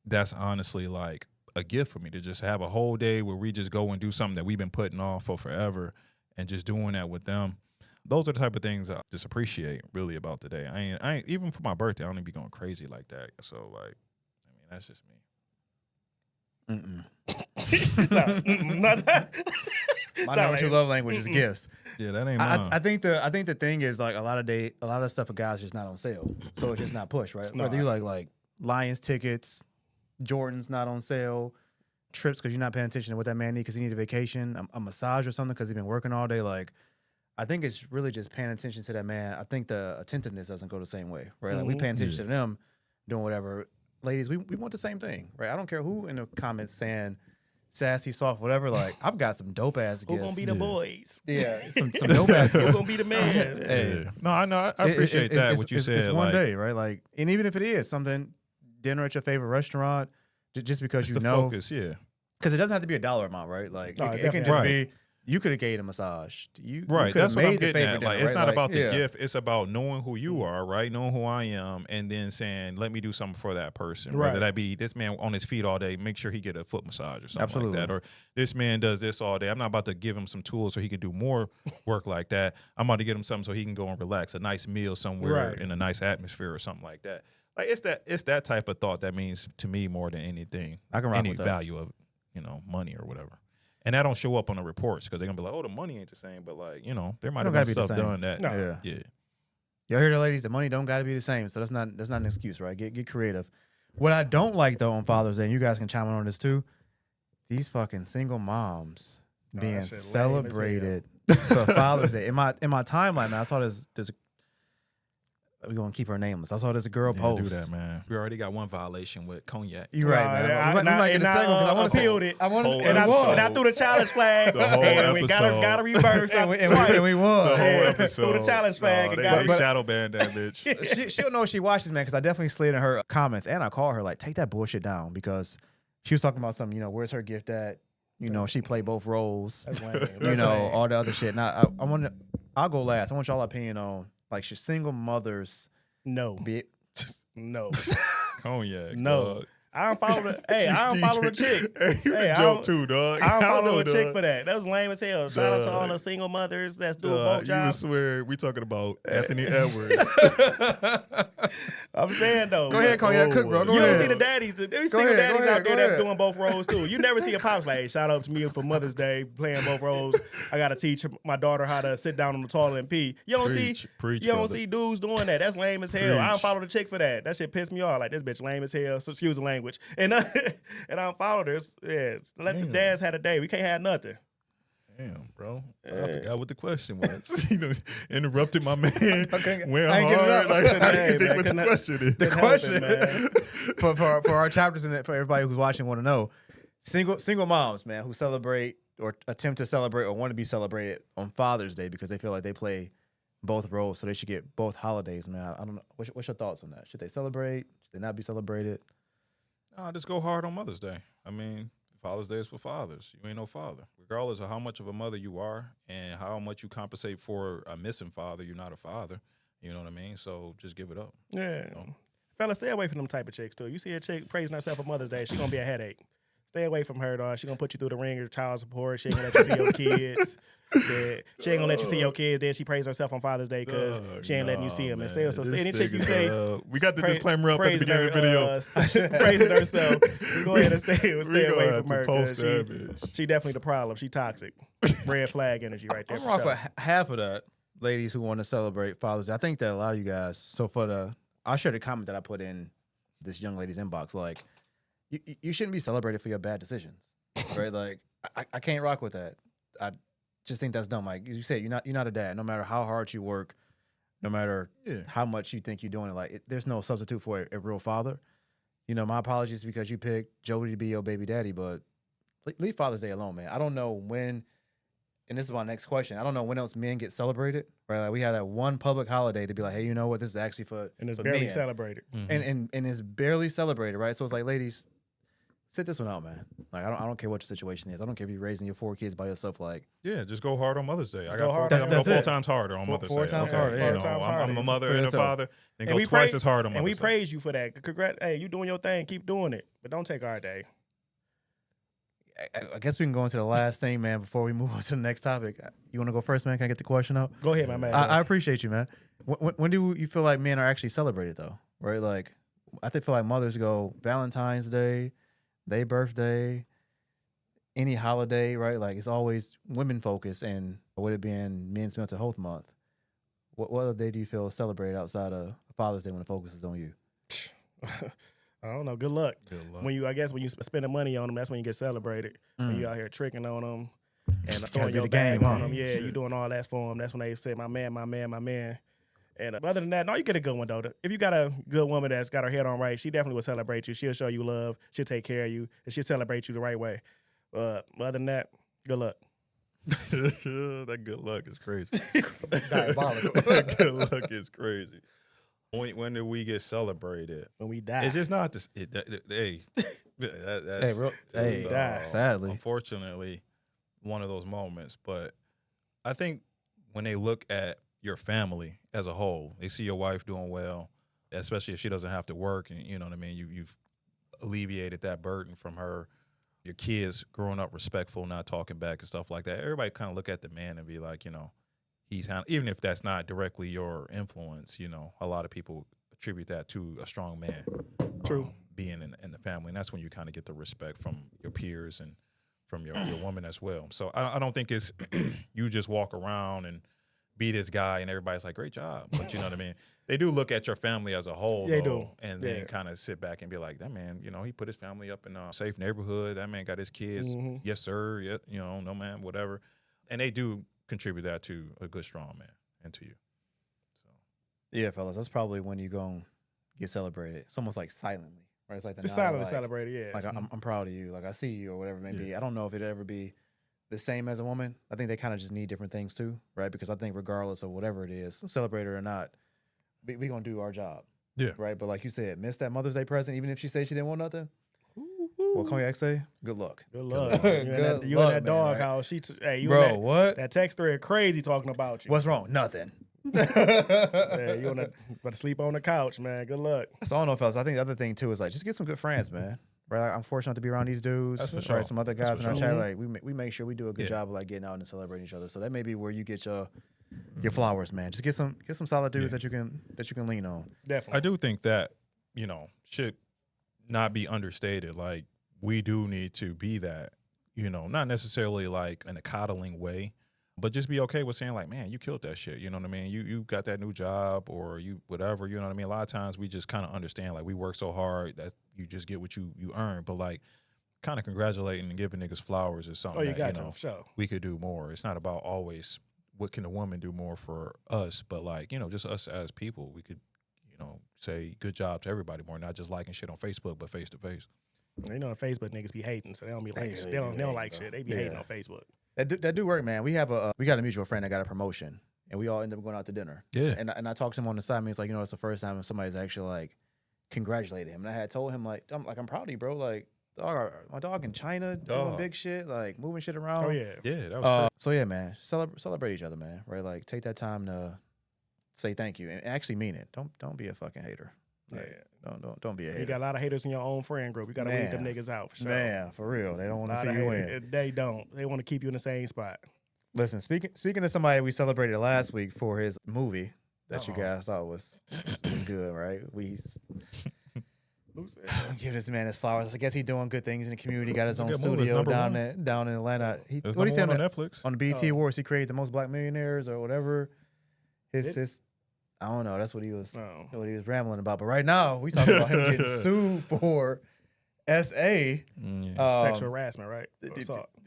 that's honestly like a gift for me to just have a whole day where we just go and do something that we've been putting off for forever and just doing that with them. Those are the type of things I just appreciate really about the day. I ain't even for my birthday, I don't even be going crazy like that. So like, I mean, that's just me. Not that. My number two love language is gifts. Yeah, that ain't mine. I think the thing is like a lot of stuff for guys is just not on sale, so it's just not pushed, right? Whether you like Lions tickets, Jordan's not on sale, trips because you're not paying attention to what that man needs because he needs a vacation, a massage or something because he's been working all day. Like, I think it's really just paying attention to that man. I think the attentiveness doesn't go the same way, right? Like we paying attention to them doing whatever. Ladies, we want the same thing, right? I don't care who in the comments saying sassy, soft, whatever. Like, I've got some dope ass gifts. Who gonna be the boys? Yeah, some dope ass gifts. Who gonna be the man? Hey, No, I know. I appreciate that. What you said. It's one day, right? Like, and even if it is something, dinner at your favorite restaurant, just because it's you the know, focus, yeah. Because it doesn't have to be a dollar amount, right? Like, No, it can just right. be. You could have gave a massage. Right, that's what I'm getting at. Dinner, Like, it's right? not like, about the gift. It's about knowing who you are, right? Knowing who I am, and then saying, "Let me do something for that person." Right. Whether that be this man on his feet all day, make sure he get a foot massage or something Absolutely. like that, or this man does this all day. I'm not about to give him some tools so he can do more work like that. I'm about to get him something so he can go and relax, a nice meal somewhere Right. in a nice atmosphere or something like that. Like it's that type of thought that means to me more than anything. I can rock any with that. value of money or whatever. And that don't show up on the reports because they're gonna be like, "Oh, the money ain't the same," but like, there might have been stuff done that. No. Yeah. Y'all hear the ladies? The money don't got to be the same, so that's not an excuse, right? Get creative. What I don't like though on Father's Day, and you guys can chime in on this too, these fucking single moms being that shit lame as celebrated for Father's Day. In my timeline, man, I saw this. We're gonna keep her nameless. I saw this girl Yeah, post. do that, man. We already got one violation with cognac. You're right, man. We might get a second because I want to see appealed it. I want to. Whole And And I threw the challenge flag. The whole and we episode. gotta reverse. and twice. we won. The whole Yeah, episode. threw the challenge flag and they got it. shadow banned that bitch. She'll know if she watches, man, because I definitely slid in her comments and I call her like, take that bullshit down because she was talking about something. Where's her gift at? She played both roles. That's lame. All the other shit. Now I'll go last. I want y'all opinion on like should single mothers No. be No. Cognac. No. Dog. I don't follow the. Hey, I don't follow the chick. Hey, you Hey, the I joke don't- too, dog. I don't follow know, a chick dog. for that. That was lame as hell. Shout out to all Dog. the single mothers that's doing both You would jobs. swear we talking about Anthony Edwards. I'm saying though. Go ahead, Cognac, cook, bro. Go You ahead. don't see the daddies. There's Go single ahead, daddies go ahead, out there go that's ahead. doing both roles too. You never see a pops like, hey, shout out to me for Mother's Day playing both roles. I gotta teach my daughter how to sit down on the toilet and pee. You don't Preach, you don't brother. see dudes doing that. That's lame as hell. I don't Preach. follow the chick for that. That shit pissed me off. Like this bitch lame as hell. So excuse the language. And I don't follow this. Yeah, let the Damn. dads have a day. We can't have nothing. Damn, bro. I forgot what the question was. Interrupted my man. Okay. Went I ain't getting hard. up. Like, I didn't Hey, think man, what the couldn't- question is. The Couldn't help question it, man. for our chapters and for everybody who's watching want to know single moms, man, who celebrate or attempt to celebrate or want to be celebrated on Father's Day because they feel like they play both roles, so they should get both holidays, man. I don't know. What's your thoughts on that? Should they celebrate? Should they not be celebrated? No, just go hard on Mother's Day. I mean, Father's Day is for fathers. You ain't no father. Regardless of how much of a mother you are and how much you compensate for a missing father, you're not a father. You know what I mean? So just give it up. Yeah. No. Fellas, stay away from them type of chicks, too. You see a chick praising herself for Mother's Day, she going to be a headache. Stay away from her, dog. She going to put you through the ringer, child support. She ain't going to let you see your kids. Yeah. She ain't going to let you see your kids. Then she praise herself on Father's Day because she ain't letting you see them. And so stay any chick you say. We got the praise- disclaimer up at the beginning of the video. Praising herself. You go ahead and stay We away gonna from have her to post because that bitch. she definitely the problem. She toxic. Red flag energy right there. I'm for rock sure. with half of the ladies who want to celebrate Father's Day. I think that a lot of you guys. So I'll share the comment that I put in this young lady's inbox. Like, you shouldn't be celebrated for your bad decisions, right? Like, I can't rock with that. I just think that's dumb. Like you said, you're not a dad. No matter how hard you work, no matter how much you think you're doing it, like there's no substitute for a real father. My apologies because you picked Jody to be your baby daddy, but leave Father's Day alone, man. I don't know when. And this is my next question. I don't know when else men get celebrated, right? Like we have that one public holiday to be like, hey, you know what? This is actually for And it's for barely men. celebrated. And it's barely celebrated, right? So it's like, ladies, sit this one out, man. Like I don't care what your situation is. I don't care if you're raising your 4 kids by yourself. Like Yeah, just go hard on Mother's Day. I go got hard. I'm That's four it. times harder on Four- Mother's four Day. times Okay, harder, yeah. you know, 4 times I'm harder. a mother For and a yourself. father, and And go we twice praise- as hard on And we Mother's Day. praise you for that. Congrats. Hey, you doing your thing. Keep doing it. But don't take our day. I guess we can go into the last thing, man, before we move on to the next topic. You want to go first, man? Can I get the question out? Go ahead, my man. I appreciate you, man. When do you feel like men are actually celebrated, though? Right? Like, I feel like mothers go Valentine's Day, their birthday, any holiday, right? Like, it's always women focused, and with it being Men's Mental Health Month, what other day do you feel celebrated outside of Father's Day when the focus is on you? I don't know. Good luck. When you spend the money on them, that's when you get celebrated. When you out here tricking on them and throwing your bag on them, yeah, you doing all that for them. That's when they say, "My man, my man, my man." And other than that, no, you get a good one though. If you got a good woman that's got her head on right, she definitely will celebrate you. She'll show you love. She'll take care of you, and she'll celebrate you the right way. Other than that, good luck. That good luck is crazy. Diabolical. Good luck is crazy. When do we get celebrated? When we die. It's just not this. Sadly, unfortunately, one of those moments. But I think when they look at your family as a whole, they see your wife doing well, especially if she doesn't have to work, and you know what I mean. You've alleviated that burden from her. Your kids growing up respectful, not talking back and stuff like that. Everybody kind of look at the man and be like, he's even if that's not directly your influence, a lot of people attribute that to a strong man. True. Being in the family. And that's when you kind of get the respect from your peers and from your woman as well. So I don't think it's you just walk around and be this guy and everybody's like, great job. But you know what I mean? They do look at your family as a whole, they though, do. And then kind of sit back and be like, that man, he put his family up in a safe neighborhood. That man got his kids. Mm-hmm. Yes, sir. Yeah, no, man, whatever. And they do contribute that to a good, strong man and to you. So, yeah, fellas, that's probably when you gonna get celebrated. It's almost like silently, right? It's like the silently celebrated, yeah. Like I'm proud of you. Like I see you or whatever it may be. I don't know if it'd ever be the same as a woman. I think they kind of just need different things too, right? Because I think regardless of whatever it is, celebrate it or not, we gonna do our job. Yeah. Right. But like you said, miss that Mother's Day present, even if she said she didn't want nothing. What Cognac say? Good luck. Good luck. You in that doghouse. Right? You bro, in that, what? That text thread crazy talking about you. What's wrong? Nothing. Yeah, you about to sleep on the couch, man. Good luck. So I don't know, fellas. I think the other thing too is like just get some good friends, man. Right? Like, I'm fortunate to be around these dudes. That's for right? sure. Some other guys in our sure. chat. Like we make sure we do a good job of like getting out and celebrating each other. So that may be where you get your flowers, man. Just get some solid dudes that you can lean on. Definitely. I do think that should not be understated. Like we do need to be that, not necessarily like in a coddling way, but just be okay with saying like, man, you killed that shit. You know what I mean? You got that new job or you whatever. You know what I mean? A lot of times we just kind of understand like we work so hard that you just get what you earn. But like kind of congratulating and giving niggas flowers is something sure. we could do more. It's not about always what can a woman do more for us, but like, just us as people, we could, say good job to everybody more, not just liking shit on Facebook, but face to face. On Facebook niggas be hating, so they don't be like shit. They don't like shit. They be hating on Facebook. That do work, man. We have we got a mutual friend that got a promotion, and we all end up going out to dinner. Yeah. And I talked to him on the side. I mean, it's like it's the first time somebody's actually like congratulated him. And I had told him like I'm proud of you, bro. Like my dog in China doing big shit, like moving shit around. Oh yeah, that was great. So yeah, man, celebrate each other, man. Right, like take that time to say thank you and actually mean it. Don't be a fucking hater. Like, don't be a hater. You got a lot of haters in your own friend group. You got to weed them niggas out for sure. Man, for real, they don't want to see you win. They don't. They want to keep you in the same spot. Listen, speaking of somebody we celebrated last week for his movie that you guys thought was good, right? Give this man his flowers. I guess he's doing good things in the community. Got his own studio down in Atlanta. What he said on Netflix on the BET Awards, he created the most black millionaires or whatever. His I don't know. That's what he was rambling about. But right now, we talking about him getting sued for SA. Sexual harassment, right?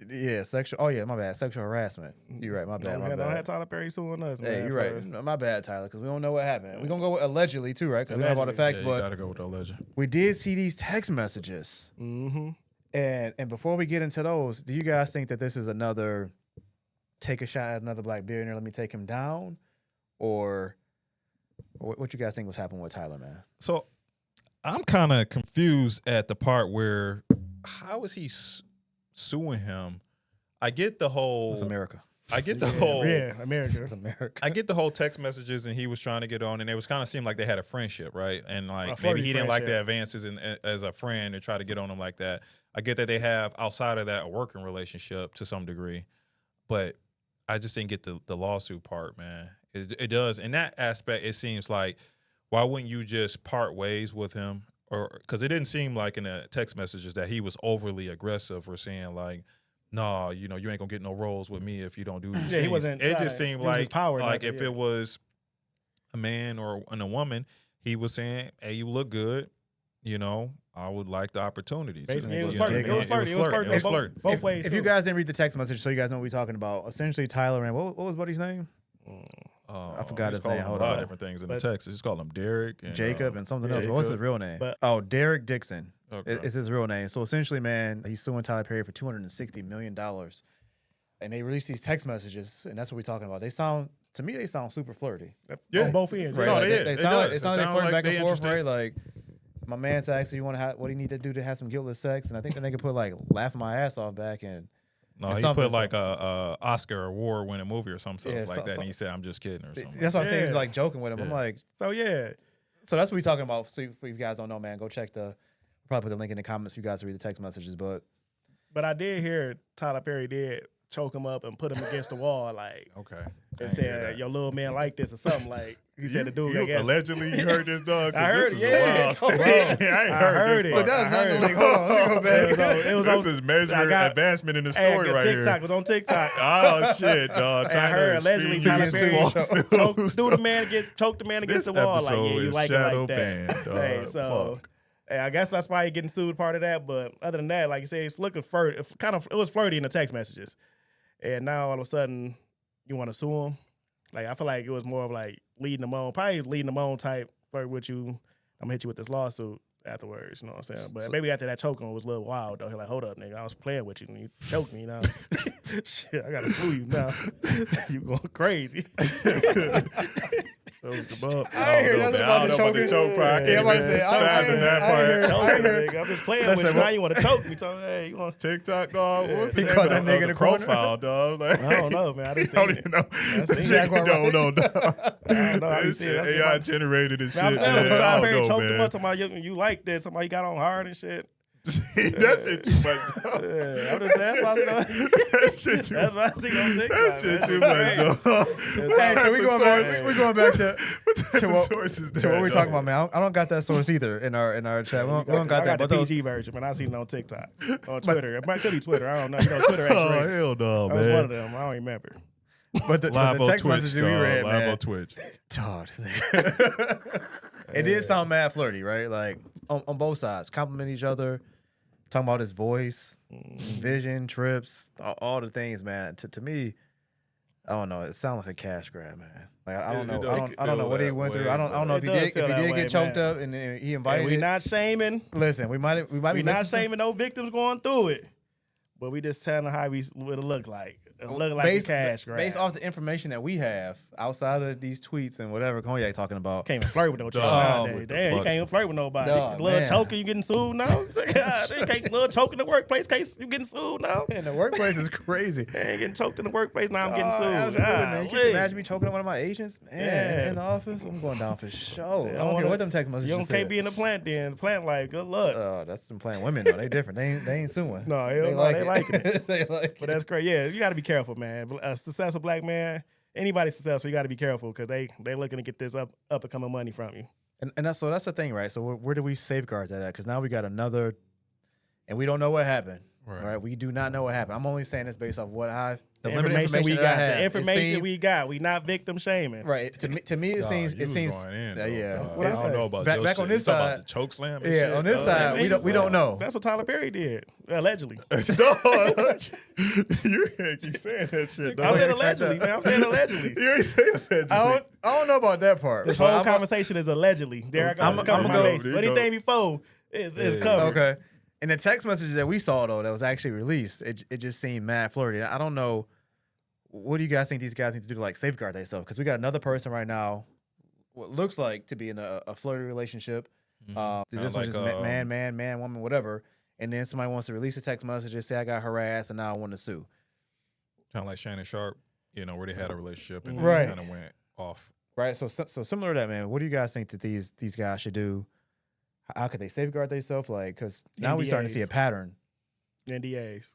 Yeah, sexual. Oh yeah, my bad. Sexual harassment. You're right. My bad. Don't have Tyler Perry suing us. Hey, you're right. My bad, Tyler, because we don't know what happened. We're gonna go with allegedly too, right? Because we don't know about the facts, but you gotta go with alleged. We did see these text messages. Mm-hmm. And before we get into those, do you guys think that this is another take a shot at another black billionaire? Let me take him down, or what you guys think was happening with Tyler, man? So I'm kind of confused at the part where how is he suing him? I get the whole. It's America. I get the whole. Yeah, America. It's America. I get the whole text messages, and he was trying to get on, and it was kind of seemed like they had a friendship, right? And like maybe he didn't like the advances as a friend and try to get on him like that. I get that they have outside of that a working relationship to some degree, but I just didn't get the lawsuit part, man. It does. In that aspect, it seems like, why wouldn't you just part ways with him? Or because it didn't seem like in the text messages that he was overly aggressive or saying like, "Nah, you know, you ain't gonna get no roles with me if you don't do these things." He wasn't. It just seemed like if yeah. it was a man or a woman, he was saying, "Hey, you look good. You know, I would like the opportunity." Basically, it was You know, flirting. It was flirting. It was flirting. It was flirting. Both ways. If you guys didn't read the text message, so you guys know what we're talking about. Essentially, Tyler and what was buddy's name? I forgot his name. Hold a lot on. of different things in the text. Just call him Derek and Jacob and something else. Jacob. But what's his real name? Derek Dixon. Okay. It's his real name. So essentially, man, he's suing Tyler Perry for $260 million. And they released these text messages, and that's what we're talking about. They sound super flirty. On both ends. Right. No, Like, they they is. sound like It they're sound flirting like back and they forth, interested. right? Like, my man's asking, what do you need to do to have some guiltless sex? And I think the nigga put like laughing my ass off back and No, and he something, put like a Oscar award winning movie or something Yeah, like so- that, and he said, "I'm just kidding" or something. that's what I'm saying. He's Yeah. like joking with him. I'm Yeah. like, So yeah, so that's what we're talking about. So if you guys don't know, man, go check probably put the link in the comments for you guys to read the text messages. But but I did hear Tyler Perry did choke him up and put him against the wall, like, Okay. and said, "Your little man like this" or something. Like he said, the dude. I guess Allegedly, you heard this, dog. 'Cause I heard this it, is yeah. a wild statement. I ain't I heard heard this it. part. that was I not the heard link. Hold on, let me go back. It was This on- is major I got- advancement in the Hey, story right TikTok here. was on TikTok. Oh shit, dog! Hey, I heard allegedly Tyler Perry threw the man choked the man against the wall. Like, yeah, you like it like that. Hey, so hey, I guess that's why he getting sued. Part of that, but other than that, like you said, it's looking flirty. It was flirty in the text messages, and now all of a sudden you want to sue him. Like, I feel like it was more of like leading them on, probably leading them on type flirt with you. I'm gonna hit you with this lawsuit afterwards. You know what I'm saying? But maybe after that choking was a little wild though. He's like, hold up, nigga, I was playing with you and you choked me now. Shit, I gotta sue you now. You going crazy. I ain't hear nothing about the choking. choke part. I Yeah, can't I'm about to even say, fathom that I part. heard- Nigga, I'm just playing with you. Now you want to choke me. So, hey, you want TikTok, dog. What's He the caught name that nigga of in the the corner. profile, dog? Like, I don't know, man. I didn't see don't it. even know. I seen Shit, that you don't know, dog. I don't know how you This see it. shit AI generated and shit. Man, I'm saying, man. I Tyler don't Perry know, choked him man. up. Talking about you like this. Somebody got on hard and shit. That shit too much, dog. Yeah, I'm just saying. That's why I see That shit too That's much. why I see on TikTok. That shit man. too much, dog. Hey, so we're going back to what sources to what we're talking about, man. I don't got that source either in our chat. We don't got I that. got the But those, PG version, man. I seen it on TikTok, on Twitter. It might could be Twitter. I don't know. You know, Twitter Oh, X-rated. hell no, That was one man. of them. I don't remember. but the Live on text Twitch, messages we dog. read, Live man. on Twitch. Dog, it did sound mad flirty, right? Like on both sides, compliment each other, talking about his voice, vision, trips, all the things, man. To me, I don't know. It sounds like a cash grab, man. Like I don't It know. does I don't know feel what he that went through. way, I don't know It if he does did feel that way, get choked man. up and he Hey, invited. we it. not shaming. Listen, we might We be not listening- shaming no victims going through it, but we just telling how we would look like. It look like based, a cash grab. based off the information that we have outside of these tweets and whatever Cognac talking about. Can't even flirt with no chicks Dog, nowadays. what the Damn, you fuck? can't even flirt with nobody. Dog, Little man. choking, you getting sued now? God, you can't little choke in the workplace case, you getting sued now? Man, the workplace is crazy. Hey, getting choked in the workplace now, I'm getting Oh, sued. absolutely, man. Can you Golly. imagine me choking on one of my agents? Man, Yeah. in the office, I'm going down for sure. Yeah, I don't care wanna- what them text messages You don't said. can't be in the plant then. The plant like, good luck. That's them playing women though. They different. They ain't suing. No, hell no, they liking it. They like But it. that's crazy. Yeah, you got to be careful, man. A successful black man, anybody successful, you got to be careful because they looking to get this up and coming money from you. And that's the thing, right? So where do we safeguard that at? Because now we got another, and we don't know what happened. Right. We do not know what happened. I'm only saying this based off what the limited information we that I got. have. The It information seemed- we got. We not victim shaming. Right. To me, it Dog, seems you it was seems going in, yeah. dog. What I I don't say? know about Back- your back shit. on this You talking side- about the choke slam. And Yeah, shit, on this dog. side, we don't know. That's what Tyler Perry did, allegedly. Dog, you can't keep saying that shit, I dog. said allegedly, man. I'm saying allegedly. You ain't saying allegedly. I don't know about that part. This but whole I'm- conversation is allegedly. Derek, I'm I'm covering gonna my go- bases. there you Anything go. before is Yeah. covered. Okay. And the text messages that we saw though, that was actually released, it just seemed mad flirty. I don't know. What do you guys think these guys need to do to like safeguard themselves? Because we got another person right now, what looks like to be in a flirty relationship. This Kinda one's just like, man, woman, whatever. And then somebody wants to release a text message and say I got harassed and now I want to sue. Kind of like Shannon Sharp, where they had a relationship and Right. kind of went off. Right. So similar to that, man. What do you guys think that these guys should do? How could they safeguard themselves? Like, because now we're starting to see a NDAs. pattern NDAs.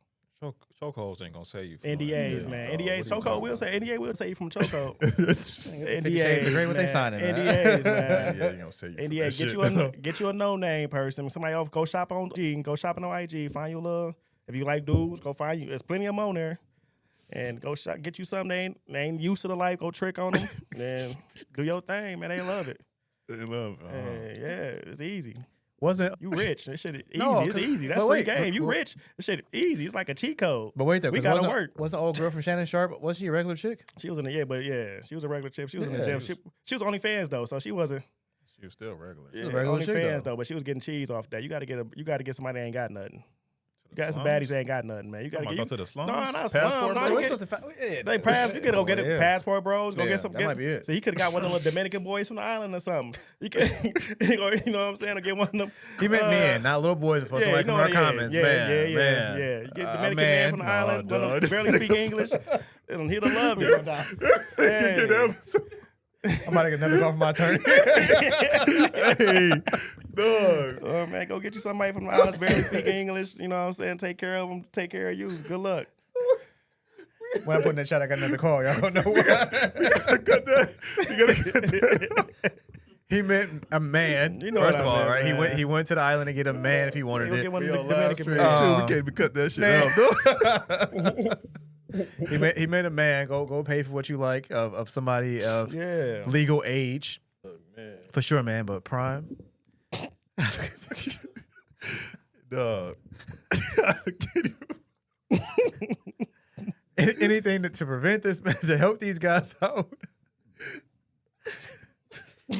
Chokeholds ain't gonna save you. NDAs, man. NDAs. Chokehold will say NDA will save you from chokehold. NDAs agree with they signing. NDAs, man. Yeah, you gonna save you. NDA. Get you a no name person. Somebody else go shop on G. Go shopping on IG. Find you a little. If you like dudes, go find you. There's plenty of them on there. And go shop. Get you something they ain't used to the life. Go trick on them. Then do your thing, man. They love it. They love it. Yeah, it's easy. Wasn't You rich? This shit easy. No, It's easy. That's free game. You rich? This shit easy. It's like a cheat code. But wait, though, we gotta work. Wasn't old girl from Shannon Sharp? Was she a regular chick? She was in the she was a regular chick. She was in the gym. She was OnlyFans though, so she wasn't. She was still regular. Yeah, regular chick, OnlyFans though, but she was getting cheese off that. You gotta get somebody that ain't got nothing. You got some baddies that ain't got nothing, man. You gotta go to the slums. No, not passport. Bros. You could go get a passport, bros. Go get some. That might be it. So he could have got one of the Dominican boys from the island or something. You could, you know what I'm saying? Or get one of them. He meant men, not little boys. Before somebody come in our comments, man. You get Dominican man from the island, one of them barely speak English. He'll love you. I'm about to get another call from my attorney. Hey, dog. Oh, man, go get you somebody from the islands, barely speak English. You know what I'm saying? Take care of them. Take care of you. Good luck. When I put in that shot, I got another call. Y'all don't know why. Got that. You gotta get that. He meant a man. You know first what of I all, meant, right? man. He went to the island to get a man if he wanted Go it. get one of We the on live Dominican stream, men. too. We can't even cut that shit out, dog. He meant a man. Go pay for what you like of somebody of legal age. Oh, man. For sure, man. But prime. Dog. Anything to prevent this, man, to help these guys out.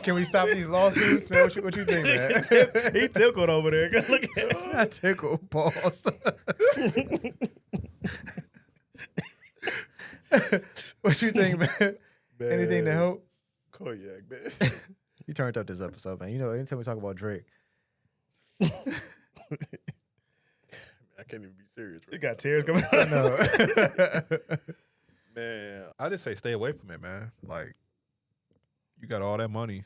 Can we stop these lawsuits, man? What you think, man? He tickled over there. Look at him. I tickled, pause. What you think, man? Anything to help? Cognac, man. You turned up this episode, man. You know, anytime we talk about Drake. I can't even be serious. You got tears coming out. No. Man, I just say stay away from it, man. Like, you got all that money.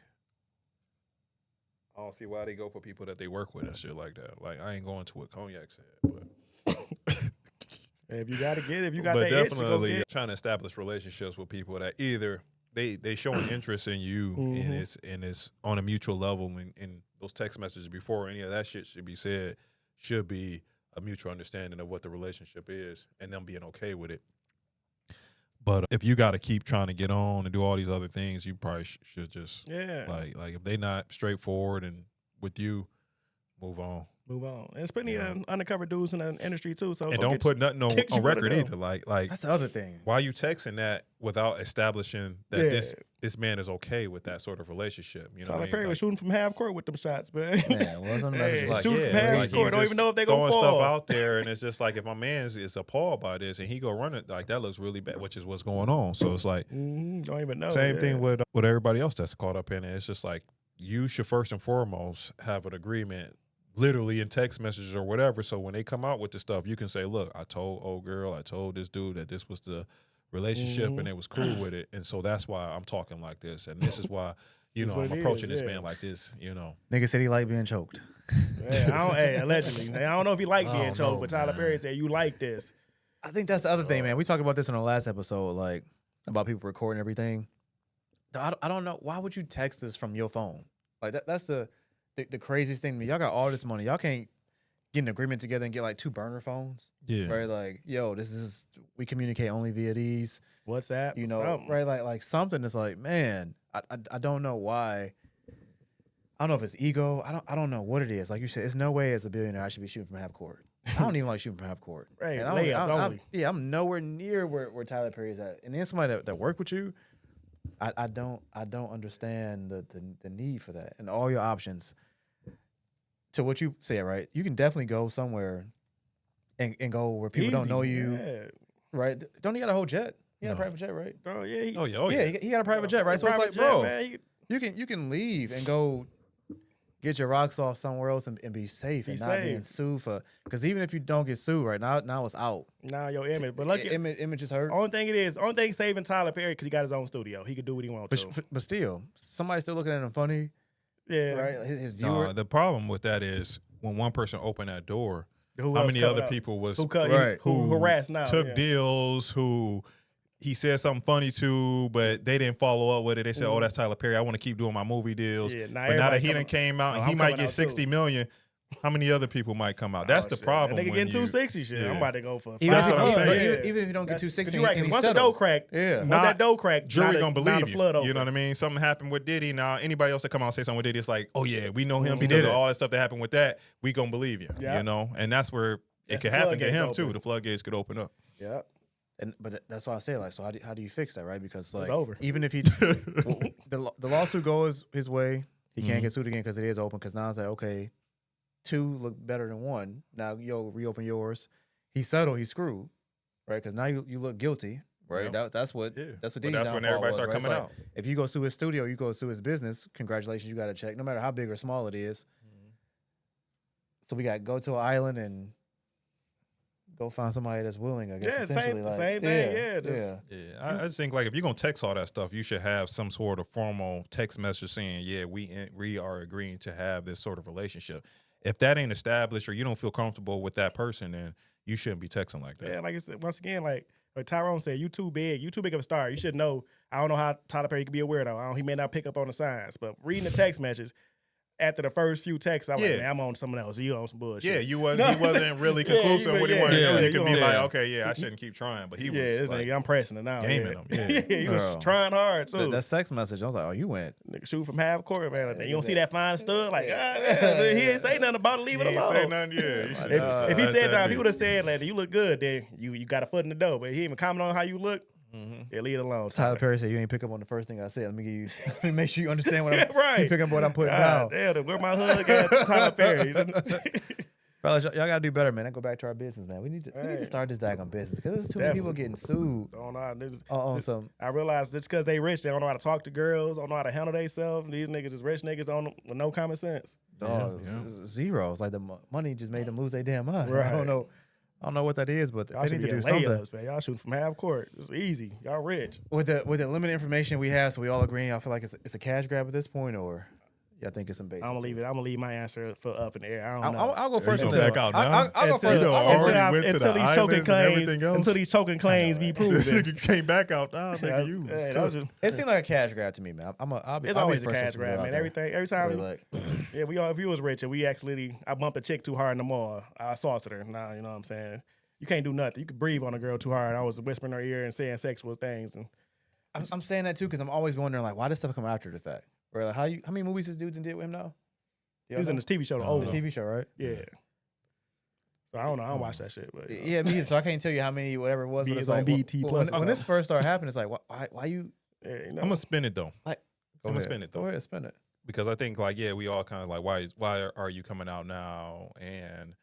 I don't see why they go for people that they work with and shit like that. Like, I ain't going to what Cognac said, but If you got to get it, if you got but that itch to go definitely get. trying to establish relationships with people that either they showing interest in you and it's on a mutual level, and those text messages before any of that shit should be said should be a mutual understanding of what the relationship is and them being okay with it. But if you got to keep trying to get on and do all these other things, you probably should just like if they not straightforward and with you, move on. Move on. And there's plenty of undercover dudes in the industry too. So And don't put nothing on record either. Like that's the other thing. Why you texting that without establishing that this man is okay with that sort of relationship? You know, Tyler Perry was shooting from half court with them shots, man. Shooting from half court. Don't even know if they gonna fall. Throwing stuff out there, and it's just like if my man is appalled by this, and he go run it, like that looks really bad, which is what's going on. So it's like don't even know. Same thing with everybody else that's caught up in it. It's just like you should first and foremost have an agreement. Literally in text messages or whatever. So when they come out with the stuff, you can say, look, I told old girl, I told this dude that this was the relationship and they was cool with it. And so that's why I'm talking like this. And this is why, you know, I'm approaching this man like this, you know. Nigga said he liked being choked. Allegedly. I don't know if he liked being choked, but Tyler Perry said, you like this. I think that's the other thing, man. We talked about this in our last episode, like about people recording everything. I don't know. Why would you text this from your phone? Like that's the craziest thing to me. Y'all got all this money. Y'all can't get an agreement together and get like 2 burner phones. Yeah. Right? Like, yo, this is we communicate only via these. WhatsApp. You know, something. Right? Like something that's like, man, I don't know why. I don't know if it's ego. I don't know what it is. Like you said, there's no way as a billionaire I should be shooting from half court. I don't even like shooting from half court. Right. I'm nowhere near where Tyler Perry is at. And then somebody that work with you, I don't understand the need for that and all your options. To what you said, right? You can definitely go somewhere and go where people don't know you, right? Don't he got a whole jet? He got a private jet, right? Bro, yeah. He got a private jet, right? So it's like, jet, bro, man, you can leave and go get your rocks off somewhere else and be safe and not being sued for. Because even if you don't get sued, right now it's out. Now your image, but look, image is hurt. Only thing saving Tyler Perry because he got his own studio. He could do what he wants to. But still, somebody's still looking at him funny. Yeah, right. His viewer. The problem with that is when one person opened that door, Who how else many coming other up? people was Who cut? Right. Who harassed now? took yeah. deals, who he said something funny to, but they didn't follow up with it. They said, "Oh, that's Tyler Perry. I want to keep doing my movie deals." Yeah, but now that he done everybody came out, and I'm he might coming get out 60 too. million. How many other people might come out? That's Oh, the shit. problem. That nigga when getting you- 260 shit. yeah. I'm about to go for Even That's if, what I'm yeah, saying. but Yeah. even if you don't get 260, You're right. and Because he once the settled. dough cracked, Yeah. once Nah, that dough cracked, Jury now gonna now believe the flood you. open. You know what I mean? Something happened with Diddy. Now anybody else that come out and say something with Diddy, it's like, oh yeah, we know him. He Because did of it. all that stuff that happened with that, we gonna believe you. Yeah. You know, and that's where it That's could the happen to floodgates him too. open. The floodgates could open up. Yeah. But that's why I say, like, so how do you fix that, right? Because like, over. even if he the lawsuit goes his way, he can't Mhm. get sued again because it is open. Because now it's like, okay, 2 look better than 1. Now you'll reopen yours. He settled. He's screwed, right? Because now you look guilty, right? Yeah. That's what Yeah. that's what But Diddy's that's when downfall everybody was, start right? It's coming like, out. if you go sue his studio, you go sue his business. Congratulations, you got a check, no matter how big or small it is. So we got to go to an island and go find somebody that's willing, I guess. Yeah, essentially, same like, thing. Yeah, just- yeah. Yeah, I just think like if you're gonna text all that stuff, you should have some sort of formal text message saying, "Yeah, we are agreeing to have this sort of relationship." If that ain't established or you don't feel comfortable with that person, then you shouldn't be texting like that. Yeah, like I said, once again, like Tyrone said, you too big of a star. You should know. I don't know how Tyler Perry could be a weirdo. He may not pick up on the signs, but reading the text message, after the first few texts, I'm like, Yeah. man, I'm on someone else. You on some bullshit. Yeah, he No, wasn't really Yeah, conclusive you- what he yeah, wanted to yeah, do. He you could be don't- like, yeah. okay, yeah, I shouldn't keep trying, but he was this like, nigga, I'm pressing it now. gaming yeah. him, yeah. he was Bro. trying hard too. That sex message, I was like, oh, you went. Nigga shoot from half court, man. You don't see that fine stud? Like, Yeah. he ain't say nothing about it. Leave it He ain't alone. say nothing, yeah. He should If- have If he let said that that, if be. he would have said, like, you look good, then you got a foot in the door. But he even comment on how you look. Mhm. Yeah, leave it alone. Tyler Perry said, you ain't pick up on the first thing I said. Let me make sure you understand what I'm Right. you pick up what I'm putting God down. damn, where my hug at? Tyler Perry. Fellas, y'all gotta do better, man. I go back to our business, man. We need to Hey. start this daggone business because there's too many people Definitely. getting sued Don't know. Niggas- on some. I realize just because they rich, they don't know how to talk to girls, don't know how to handle themselves. These niggas is rich niggas with no common sense. Dog, yeah. zero. It's like the money just made them lose their damn mind. I Right. don't know what that is, but Y'all they should need be to do getting something layups, man. Y'all shooting from half court. It's easy. Y'all rich. with the limited information we have. So we all agree. I feel like it's a cash grab at this point, or y'all think it's some basis. I'm gonna leave it. I'm gonna leave my answer for up in the air. I don't know. I'll go first. gonna on this back one. out now? I'll go Until- first. You know, I'll go already first. went to until the these choking islands and claims, everything else? until these choking claims be this proven. nigga came back out. Nah, nigga, you was Hey, that cooked. was just- It seemed like a cash grab to me, man. I'll be It's I'll be always the a first cash to put it grab, out man. there. Every time, Really, like, yeah, if we was rich and we actually, I bumped a chick too hard in the mall, I assaulted her. Nah, you know what I'm saying? You can't do nothing. You could breathe on a girl too hard. I was whispering in her ear and saying sexual things, and I'm saying that too because I'm always wondering like why does stuff come after the fact? Or like how many movies this dude done did with him now? he was in this TV show, The Oh, Old. the TV show, right? Yeah. So I don't know. I don't watch that shit, but Yeah, me either. So I can't tell you how many whatever it was. But It's it's on like BET Plus or when this something. first started happening, it's like why you? yeah, you know. I'm gonna spin it though, Go I'm gonna ahead. spin it, though. Go ahead, spin it. because I think like, yeah, we all kind of like, why are you coming out now? And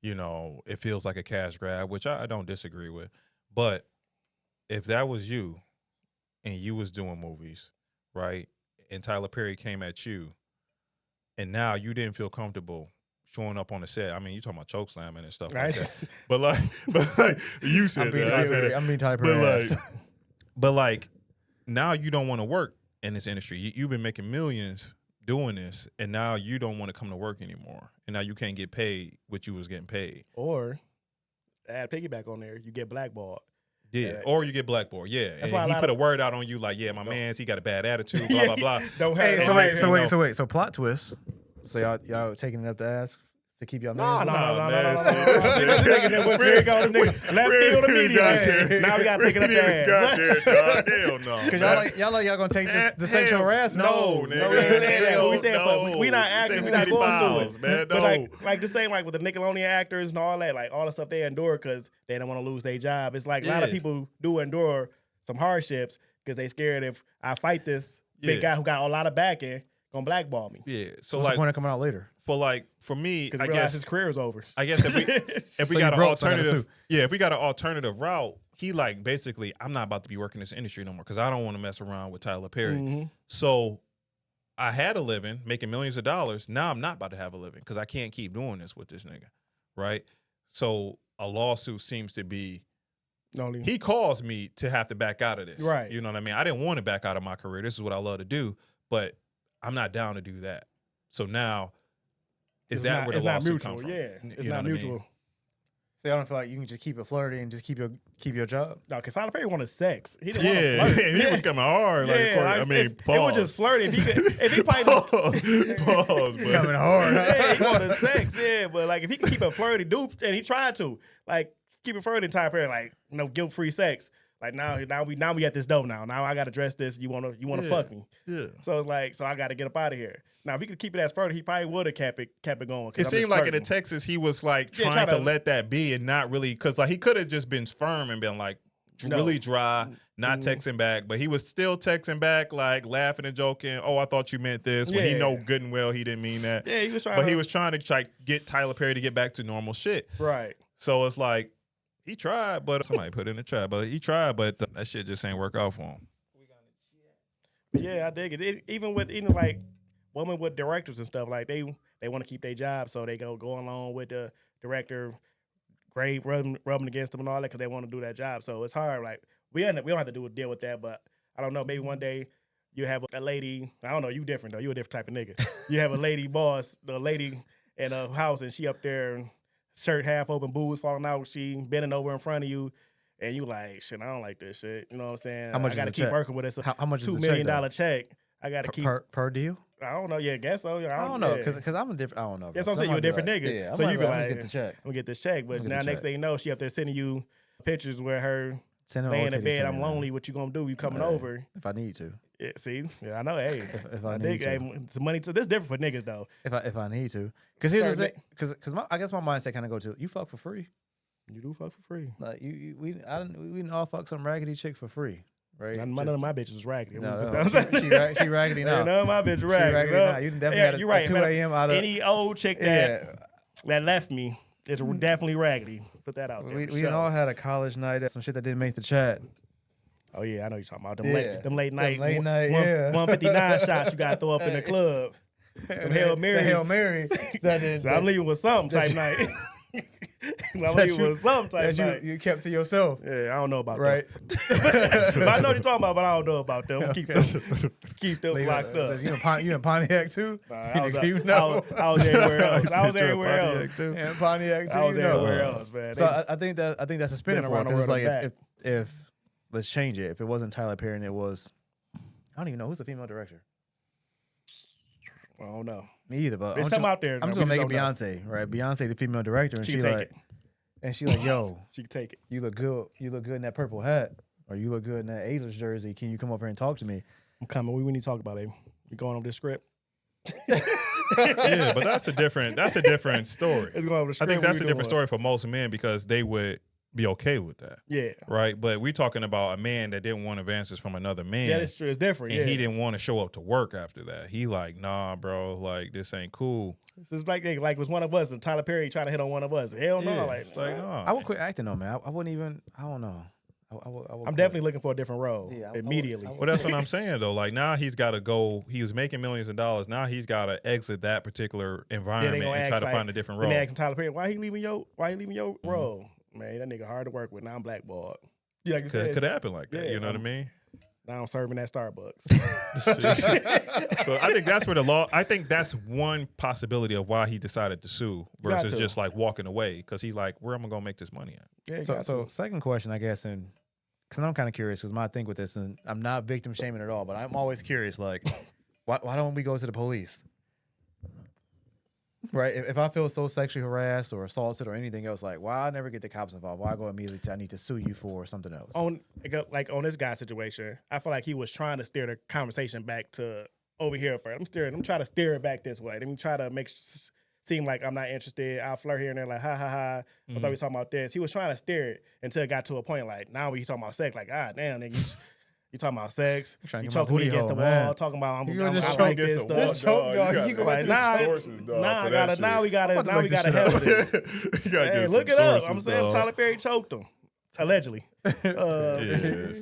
you know, it feels like a cash grab, which I don't disagree with. But if that was you, and you was doing movies, right, and Tyler Perry came at you, and now you didn't feel comfortable showing up on the set. I mean, you talking about choke slamming and stuff Right. like that. But like you said I'm being that. I Tyler said Perry. that. I'm being Tyler But Perry. like, ass. but like, now you don't want to work in this industry. You've been making millions doing this, and now you don't want to come to work anymore. And now you can't get paid what you was getting paid. Or add piggyback on there, you get blackballed. Yeah, Yeah. or you get blackboard. Yeah, That's and why a he lot put a of- word out on you like, yeah, my man's he got a bad attitude. Blah blah blah. Don't Hey, hurt. so wait. So plot twist. So y'all taking it up the ass to keep y'all No, man. no, Nah, no, no, man, no, no, see, no, this no. nigga- This nigga that went Craig on the nigga. Left field immediately. Now we gotta take it up the ass. Hell no. Because y'all gonna take the sexual Hell harassment. no, nigga. No, we ain't saying that. But we Hell saying we not no. acting. Saying We we not getting going through files, it. man. But No. like the same like with the Nickelodeon actors and all that, like all the stuff they endure because they don't want to lose their job. It's like a lot of Yeah. people do endure some hardships because they scared if I fight this big Yeah. guy who got a lot of backing, gonna blackball me. Yeah. So So what's the like point of coming out later? for me, Because I realize guess his career is over. I guess if we So you got an broke, so I gotta alternative, sue. if we got an alternative route, he like basically, I'm not about to be working in this industry no more because I don't want to mess around with Tyler Perry. Mhm. So I had a living, making millions of dollars. Now I'm not about to have a living because I can't keep doing this with this nigga, right? So a lawsuit seems to be. Only He caused me to have to back out of this, Right. You know what I mean? I didn't want to back out of my career. This is what I love to do, but I'm not down to do that. So now, is It's that not- where the it's not lawsuit mutual. come from? Yeah, You it's know not what I mean? mutual. So I don't feel like you can just keep it flirty and just keep your job. No, because Tyler Perry wanted sex. He didn't Yeah, want to flirt. he was coming hard. Like, I mean, it pause. was just flirty. If he probably Pause, but Coming hard. yeah, he wanted sex. Yeah, but like if he could keep it flirty, dude, and he tried to like keep it flirty, Tyler Perry, like guilt free sex. Like now we at this dope now. Now I got to dress this. You wanna fuck me? Yeah. So it's like I got to get up out of here. Now if he could keep it as flirty, he probably would have kept it going. It seemed like in the Texas he was like trying to let that be and not really, because like he could have just been firm and been like really dry, not texting back, but he was still texting back, like laughing and joking. Oh, I thought you meant this. When he know good and well he didn't mean that. Yeah, he was trying. But he was trying to like get Tyler Perry to get back to normal shit. Right. So it's like he tried, but somebody put in the chat. But he tried, but that shit just ain't work out for him. Yeah, I dig it. Even like women with directors and stuff, like they want to keep their job, so they go along with the director, grade rubbing against them and all that because they want to do that job. So it's hard. Like we don't have to deal with that, but I don't know. Maybe one day you have a lady. I don't know. You different though. You a different type of nigga. You have a lady boss, the lady in a house, and she up there, shirt half open, boobs falling out. She bending over in front of you. And you like, shit, I don't like this shit. You know what I'm saying? How much I got to keep check? working with this. How much is $2 the million check? I got to keep per deal. I don't know. Yeah, I guess so. I don't know because I'm a different. I don't know. That's what I'm saying. You're a different nigga. Yeah, so you be like, get the check. I'm gonna get this check. But now next thing you know, she up there sending you pictures where her laying in bed. I'm lonely. What you gonna do? You coming over? If I need to. Yeah. See. Yeah, I know. Hey, if I need to. Hey, it's money. This different for niggas though. If I need to, because here's the thing. Because I guess my mindset kind of go to you fuck for free. You do fuck for free. Like we didn't all fuck some raggedy chick for free, right? None of my bitches is raggedy. No, she raggedy now. None of my bitches raggedy. She raggedy now. You definitely had you're right, 2 a.m. out of any old chick that left me is definitely raggedy. Put that out there. We all had a college night, some shit that didn't make the chat. Oh yeah, I know you're talking about them late night 159 shots you got to throw up in the club. Them Hail Marys. The Hail Mary. I'm leaving with something type night. I'm leaving with something type night. You kept to yourself. Yeah, I don't know about right. But I know what you're talking about, but I don't know about them. Keep them locked up. You in Pontiac too? I was everywhere else. I was everywhere else. In Pontiac too. I was everywhere else, man. So I think that's a spinning for because it's like if let's change it. If it wasn't Tyler Perry and it was, I don't even know who's the female director. I don't know. Me either, but there's something out there. I'm just gonna make it Beyonce, right? Beyonce, the female director, and she like, and she like, yo, she can take it. You look good. You look good in that purple hat, or you look good in that Angels jersey. Can you come over and talk to me? I'm coming. We need to talk about it. We going over this script. Yeah, but that's a different story. It's going over the script. I think that's a different story for most men because they would be okay with that. Yeah. Right? But we talking about a man that didn't want advances from another man. Yeah, that's true. It's different. And he didn't want to show up to work after that. He like, nah, bro, like this ain't cool. This is like it was one of us and Tyler Perry trying to hit on one of us. Hell no. Like no. I would quit acting though, man. I wouldn't even, I don't know. I'm definitely looking for a different role immediately. Well, that's what I'm saying though. Like now he's got to go. He was making millions of dollars. Now he's got to exit that particular environment and try to find a different role. They asking Tyler Perry, why he leaving your role? Man, that nigga hard to work with. Now I'm blackballed. Yeah, like could happen like that. You know what I mean? Now I'm serving at Starbucks. So I think that's where the law. I think that's one possibility of why he decided to sue versus just like walking away because he's like, where am I gonna make this money at? Yeah. So second question, I guess, and because I'm kind of curious because my thing with this, and I'm not victim shaming at all, but I'm always curious, like, why don't we go to the police? Right, if I feel so sexually harassed or assaulted or anything else, like why I never get the cops involved? Why I go immediately to I need to sue you for something else? On this guy's situation, I feel like he was trying to steer the conversation back to over here first. I'm trying to steer it back this way. Let me try to make seem like I'm not interested. I'll flirt here and there, like ha ha ha. I thought we were talking about this. He was trying to steer it until it got to a point like now we talking about sex. Like damn nigga. You talking about sex? You choking me against the wall? Talking about I'm like this stuff. Now we gotta help this. Hey, look it up. I'm saying Tyler Perry choked him allegedly. Yeah,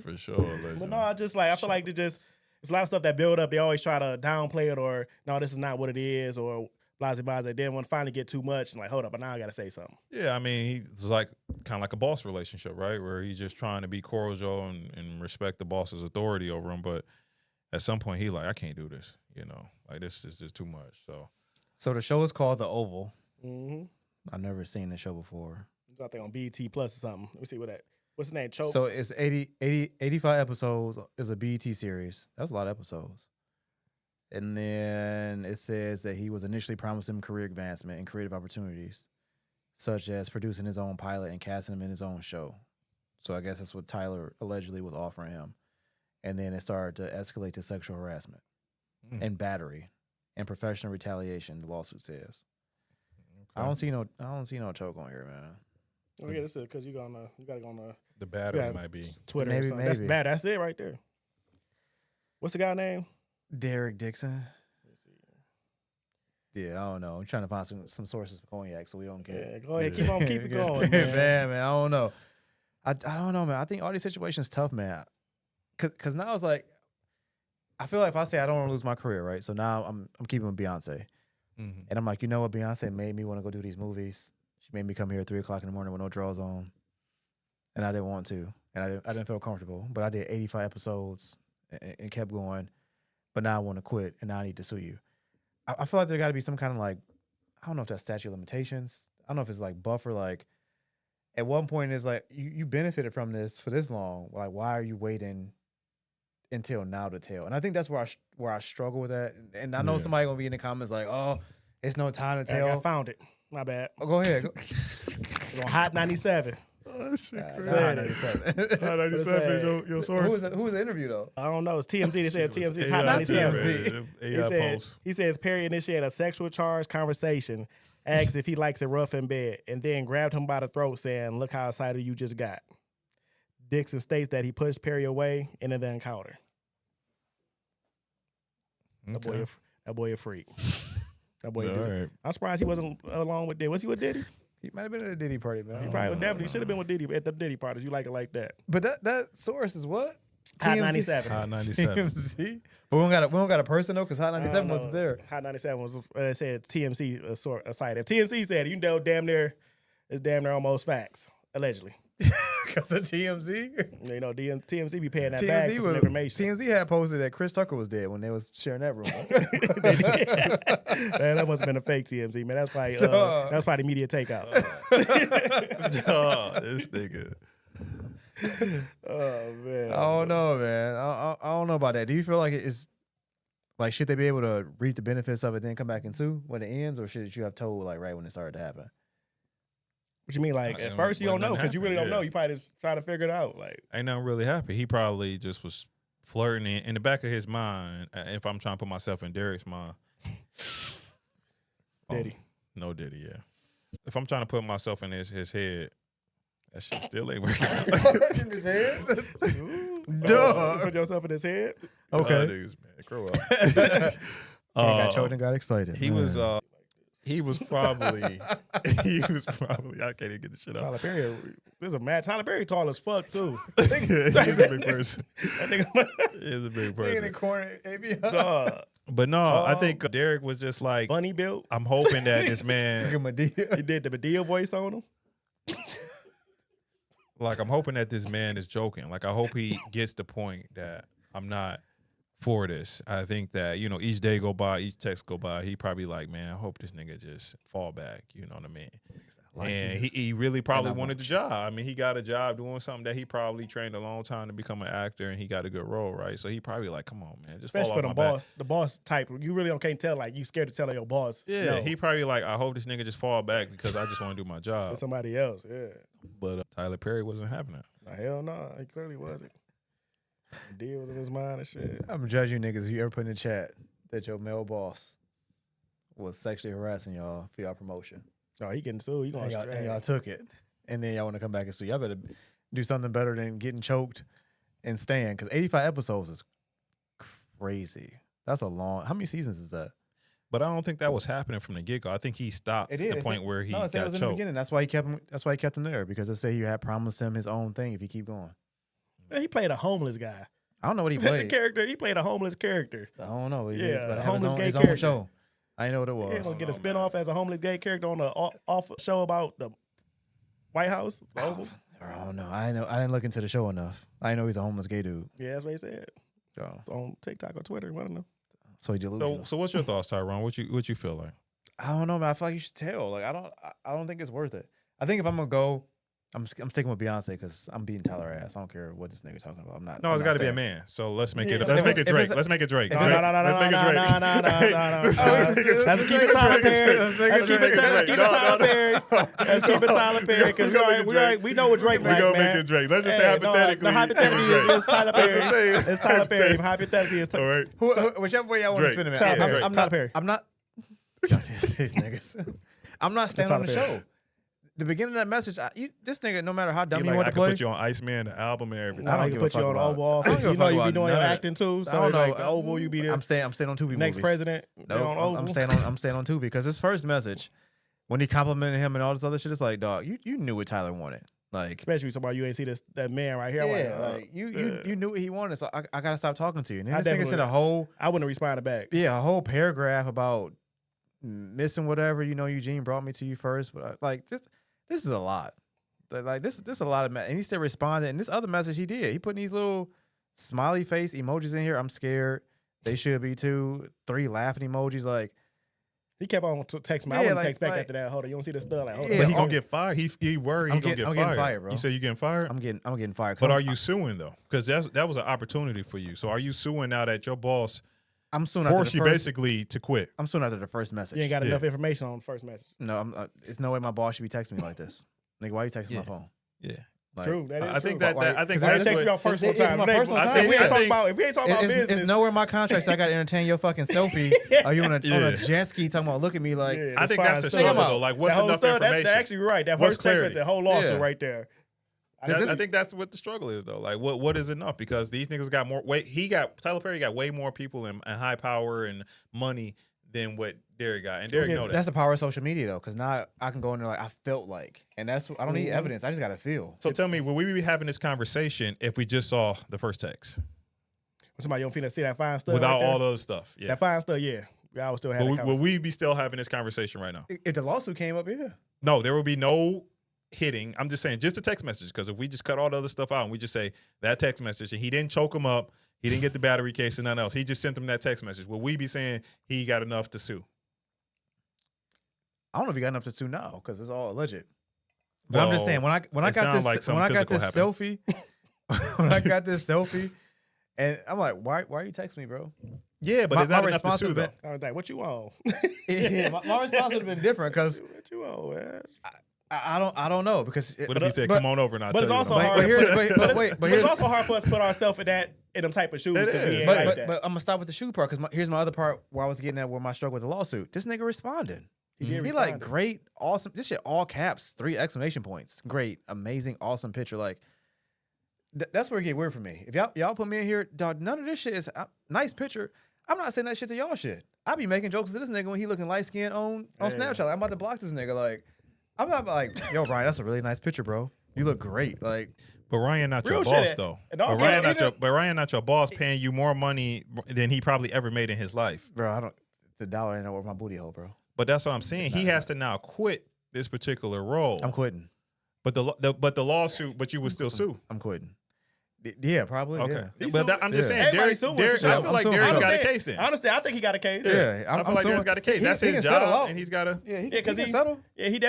for sure. Allegedly. But no, I feel like it's a lot of stuff that build up. They always try to downplay it or no, this is not what it is or blase. Then when finally get too much, and like hold up, but now I gotta say something. Yeah, I mean, he's like kind of like a boss relationship, right? Where he's just trying to be cordial and respect the boss's authority over him, but at some point he like, I can't do this, like this is just too much. So the show is called The Oval. Mm-hmm. I've never seen the show before. I think on BET Plus or something. Let me see what's the name? Choke. So it's 85 episodes. Is a BET series. That's a lot of episodes. And then it says that he was initially promised him career advancement and creative opportunities, such as producing his own pilot and casting him in his own show. So I guess that's what Tyler allegedly was offering him. And then it started to escalate to sexual harassment and battery and professional retaliation, the lawsuit says. Okay. I don't see no choke on here, man. Oh yeah, this is because you gotta go on the battery might be Twitter. Maybe. That's bad. That's it right there. What's the guy name? Derek Dixon. Yeah, I don't know. I'm trying to find some sources for cognac so we don't get. Yeah, go ahead, keep it going, man. man. I don't know. I don't know, man. I think all these situations tough, man. Cause now it's like, I feel like if I say I don't want to lose my career, right? So now I'm keeping with Beyonce, and I'm like, you know what? Beyonce made me want to go do these movies. She made me come here at 3 o'clock in the morning with no drawers on, and I didn't want to, and I didn't feel comfortable. But I did 85 episodes and kept going. But now I want to quit, and now I need to sue you. I feel like there got to be some kind of like, I don't know if that's statute of limitations. I don't know if it's like buffer. Like at one point, it's like you benefited from this for this long. Like why are you waiting until now to tell? And I think that's where I struggle with that. And I know somebody gonna be in the comments like, oh, it's no time to tell. I found it. My bad. Oh, go ahead. It's on Hot 97. Oh, shit. Hot 97. Hot 97 is your source. Who was the interview though? I don't know. It's TMZ. They said TMZ's Hot 97. TMZ. He says Perry initiated a sexual charged conversation, asked if he likes it rough in bed, and then grabbed him by the throat saying, look how excited you just got. Dixon states that he pushed Perry away into the encounter. Okay. That boy a freak. That boy. Right. I'm surprised he wasn't along with Diddy. Was he with Diddy? He might have been at a Diddy party, man. He probably definitely should have been with Diddy at the Diddy parties. You like it like that. But that source is what? Hot 97. Hot 97. TMZ. But we don't got a person though, because Hot 97 wasn't there. Hot 97 was said TMZ a site. If TMZ said it, you know, it's damn near almost facts, allegedly. Because of TMZ? You know, TMZ be paying that back for some information. TMZ had posted that Chris Tucker was dead when they was sharing that rumor. Man, that must have been a fake TMZ, man. That's probably media takeout. This nigga. Oh man. I don't know, man. I don't know about that. Do you feel like it's like should they be able to reap the benefits of it, then come back and sue when it ends, or should you have told like right when it started to happen? What you mean, like at first you don't know because you really don't know. You probably just trying to figure it out. Like ain't nothing really happened. He probably just was flirting in the back of his mind. If I'm trying to put myself in Derek's mind, Diddy. No Diddy, yeah. If I'm trying to put myself in his head, that shit still ain't working. In his head? Duh. Put yourself in his head? Okay. Niggas, man, grow up. Got choked and got excited. He was probably I can't even get the shit out. Tyler Perry, there's a match. Tyler Perry tall as fuck too. He's a big person. That nigga He's a big in person. the corner, AB. But no, Tall. I think Derek was just like, bunny built. I'm hoping that this man, He did the Medea voice on him. like, I'm hoping that this man is joking. Like, I hope he gets the point that I'm not for this. I think that, you know, each day go by, each text go by, he probably like, man, I hope this nigga just fall back. You know what I mean? And he really probably wanted the job. I mean, he got a job doing something that he probably trained a long time to become an actor, and he got a good role, right? So he probably like, come on, man, just especially fall for off the my boss, the boss type. You really can't tell. Like you scared to tell your boss. Yeah, no. he probably like, I hope this nigga just fall back because I just want to do my job. For somebody else. Yeah, But Tyler Perry wasn't having it. nah, hell no, he clearly wasn't. The deal was in his mind and shit. I'm gonna judge you niggas if you ever put in the chat that your male boss was sexually harassing y'all for y'all promotion. No, he getting sued. He going And straight. y'all took it. And then y'all want to come back and sue. Y'all better do something better than getting choked and staying. Because 85 episodes is crazy. That's a long. How many seasons is that? But I don't think that was happening from the get-go. I think he stopped at the point where he got it was in the choked. beginning. That's why he kept him. That's why he kept him there, because they say he had promised him his own thing if he keep going. Man, he played a homeless guy. I don't know what he The played. character, he played a homeless character. I don't know. He's Yeah, about to have homeless gay his own character. show. I know what it was. He gonna get a spinoff as a homeless gay character on the off show about the White House. The Oval. I don't know. I didn't look into the show enough. I know he's a homeless gay dude. Yeah, that's what he said. So, It's on TikTok or Twitter, one of them. so he delusional. So what's your thoughts, Tyrone? What you feel like? I don't know, man. I feel like you should tell. Like I don't think it's worth it. I think if I'm gonna go, I'm sticking with Beyonce because I'm beating Tyler ass. I don't care what this nigga talking about. I'm not. No, I'm it's not got to be a staying. man. So let's make it. If Let's make it's- it if Drake. it's- Let's make it Drake. if Let's it's- make it Drake. Let's keep it Tyler Perry. Let's keep it Tyler Perry. Let's keep it Tyler Perry because we know what Drake We like, gonna man. make it Drake. Let's just say hypothetically. No, hypothetically, it's Tyler Perry. It's Tyler Perry. Hypothetically, it's All Tyler. right. Whichever way y'all want to Drake. spin it, Tyler man. Perry. I'm Tyler not. Perry. I'm not. These niggas. I'm not staying on the Tyler Perry. show. The beginning of that message, this nigga, no matter how dumb He he like, want I to could play, put you on Iceman, the album, and everything. I don't I give can a put you fuck on about- Oval I don't Office. give a You know fuck you be about doing your none of acting too. I So don't know. like the Oval, you be the I'm staying on Tubi next movies. president. No, on Oval. I'm staying on Tubi because his first message, when he complimented him and all this other shit, it's like, dog, you knew what Tyler wanted. Like, Especially talking about you ain't see that man right here. I'm like, you knew what he wanted, so I gotta stop talking to you. And then I this nigga said definitely- I wouldn't have responded back. a whole paragraph about missing whatever. You know, Eugene brought me to you first, but like this is a lot. Like this is a lot of and he still responded. And this other message he did, he put these little smiley face emojis in here. I'm scared. They should be too. 3 laughing emojis. Like He kept on text me. Yeah, I wouldn't like- text back like- after that. Hold on, you don't see the stuff like hold Yeah, But on. he gonna get fired. He worried he gonna get I'm fired. getting fired, bro. You say you getting fired? I'm getting fired. But are you suing though? Because that was an opportunity for you. So are you suing now that your boss I'm soon after forced the you first. basically to quit? I'm soon after the first message. You ain't got Yeah. enough information on the first message. No, it's no way my boss should be texting me like this. Nigga, why you texting Yeah. my phone? Yeah. Like, True, that is I true. think that I think Cause Why that's you text me what, on personal It's my time? personal time. If we ain't I talking think- about business, It's nowhere in my contracts I got to entertain your fucking selfie. Are you on a Yeah. jet ski talking about look at me like? Yeah, I it's think fine that's the stuff. struggle though. Like, what's That whole enough stuff, information? That's actually right. That What's first text, clarity? that whole lawsuit Yeah. right there. I think that's what the struggle is though. Like, what is enough? Because these niggas got more weight. Tyler Perry got way more people and high power and money than what Derek got, and Derek know that. That's the power of social media though, because now I can go in there like I felt like, and that's I don't need evidence. I just gotta feel. So tell me, will we be having this conversation if we just saw the first text Somebody you don't feel see that fine stuff without right there? all the other stuff? Yeah. That fine stuff, yeah. I would still have that Will we be still having this conversation right now? If the lawsuit came up, yeah. No, there will be no hitting. I'm just saying, just a text message. Because if we just cut all the other stuff out and we just say that text message and he didn't choke him up, he didn't get the battery case and nothing else. He just sent him that text message. Will we be saying he got enough to sue? I don't know if you got enough to sue now because it's all alleged. But I'm just saying when I got it sounds this like something when I got physical this happened. selfie, when I got this selfie, and I'm like, why are you texting me, bro? Yeah, but My- is that my enough to response sue would've though? I was like, what you on? Yeah, my response would have been different because What you on, man? I don't know because What if he said, but- "Come on over," and I'll But tell it's you? also about hard. but It's here's also hard for us to put ourselves in them type of shoes It because we is. ain't but, like that. but I'm gonna stop with the shoe part because here's my other part where I was getting at where my struggle with the lawsuit. This nigga responded. He did He like respond. great, awesome. This shit all caps, 3 exclamation points. Great, amazing, awesome picture. Like that's where it get weird for me. If y'all put me in here, dog, none of this shit is nice picture. I'm not saying that shit to y'all shit. I be making jokes to this nigga when he looking light skinned on Snapchat. Like, I'm about to block this nigga. Like I'm not like, yo, Brian, that's a really nice picture, bro. You look great. Like But Ryan not your Real boss shit. though. And But also- Ryan not your boss, paying you more money than he probably ever made in his life. bro, the dollar ain't worth my booty hole, bro. But that's what I'm saying. He has to now quit this particular role. I'm quitting. But the lawsuit, but you would still sue. I'm quitting. Yeah, probably. Okay. Yeah. He's But suing- I'm just saying, Everybody's Derek, suing for sure. I feel I'm like suing for Derek's sure. got a case then. Honestly, I think he got a case. Yeah, I feel like Derek's got a case. That's he his can settle job, out. and he's got to. Yeah, he because can settle. Yeah, he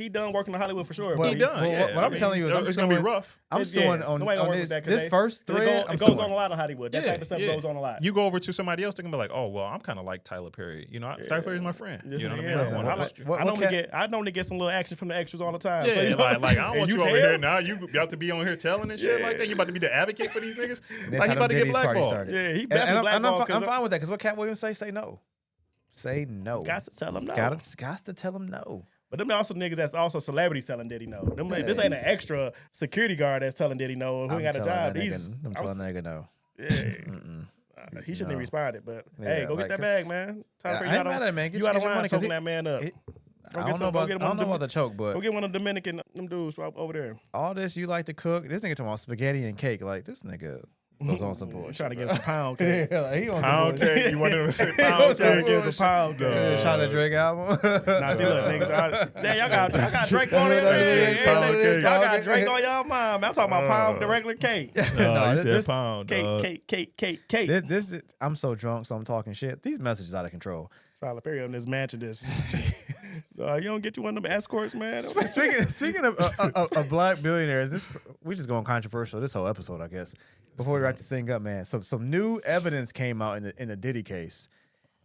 done working in Hollywood for sure. Well, He done. well, yeah. what I'm telling you is I'm it's gonna be suing- rough. I'm Yeah, suing on, nobody gonna work with this that 'cause this they- first It thread. I'm goes suing. on a lot in Hollywood. That type of stuff goes on a lot. You go over to somebody else, they're gonna be like, "Oh, well, I'm kind of like Tyler Perry. You know, Tyler Perry's my friend. This You know what I nigga mean? I is. don't wanna bust you. What I normally cat- get some little action from the extras all the time. Yeah, So, you know, like I don't and want you you over tell? here now. You about to be on here telling and shit like that. You about to be the advocate for these niggas. That's Like how he about to them get Diddy's party blackballed. started. Yeah, he And definitely I'm blackballed. I'm fine with that because what Cat Williams say no. Say no. Got to tell him no. Got to tell him no. But them also niggas that's also celebrities telling Diddy no. Them, This ain't an extra security guard that's telling Diddy no. Who ain't got a job? I'm telling that nigga no. Yeah. He shouldn't have responded. But Yeah, hey, go like- get that bag, man. Tyler Perry, I ain't mad at it, man. Get You out of your line money 'cause choking that man up. it- Go I get don't some- know go about get I one don't know of about them- the choke, Go but get one of the Dominican them dudes over there. all this you like to cook. This nigga talking about spaghetti and cake. Like this nigga goes on some bullshit. Trying to get some pound cake. Yeah, like, he on some Pound bullshit. cake. You want him to say He pound on some Trying to cake? get some pound cake. Yeah, shot at Drake album. Nah, see, look, niggas. Damn, y'all got Drake on it. That's what it is, Hey, pound hey, cake. y'all got Drake on y'all mind. I'm talking about pound, the regular cake. No, No, you said this- pound. dog. Cake. This I'm so drunk, so I'm talking shit. These messages out of control. Tyler Perry on this mansion. This So you don't get you one of them escorts, man. Speaking of black billionaires, we just going controversial this whole episode, I guess. Before we wrap this thing up, man, some new evidence came out in the Diddy case.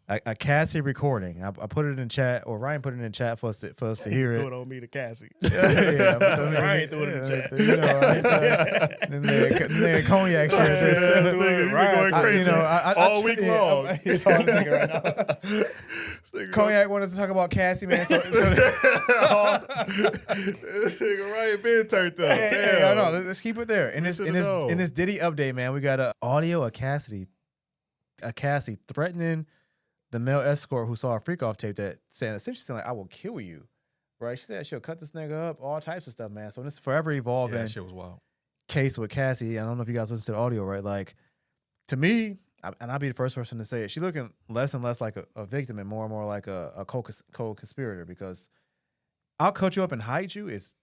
A Cassie recording. I put it in chat, or Ryan put it in chat for us to hear it. Threw it on me to Cassie. Ryan threw it in the chat. You know, then Cognac shares this. Going crazy all week long. He's all thinking right now. Cognac wanted us to talk about Cassie, man. So nigga Ryan been turned up. Hey, I know. Let's keep it there. In this Diddy update, man, we got an audio of Cassie threatening the male escort who saw a freak off tape that essentially saying like, "I will kill you," right? She said she'll cut this nigga up, all types of stuff, man. So this forever evolving that shit was wild. Case with Cassie. I don't know if you guys listen to the audio, right? Like, to me, and I'll be the first person to say it, she's looking less and less like a victim and more like a co-conspirator, because I'll cut you up and hide you is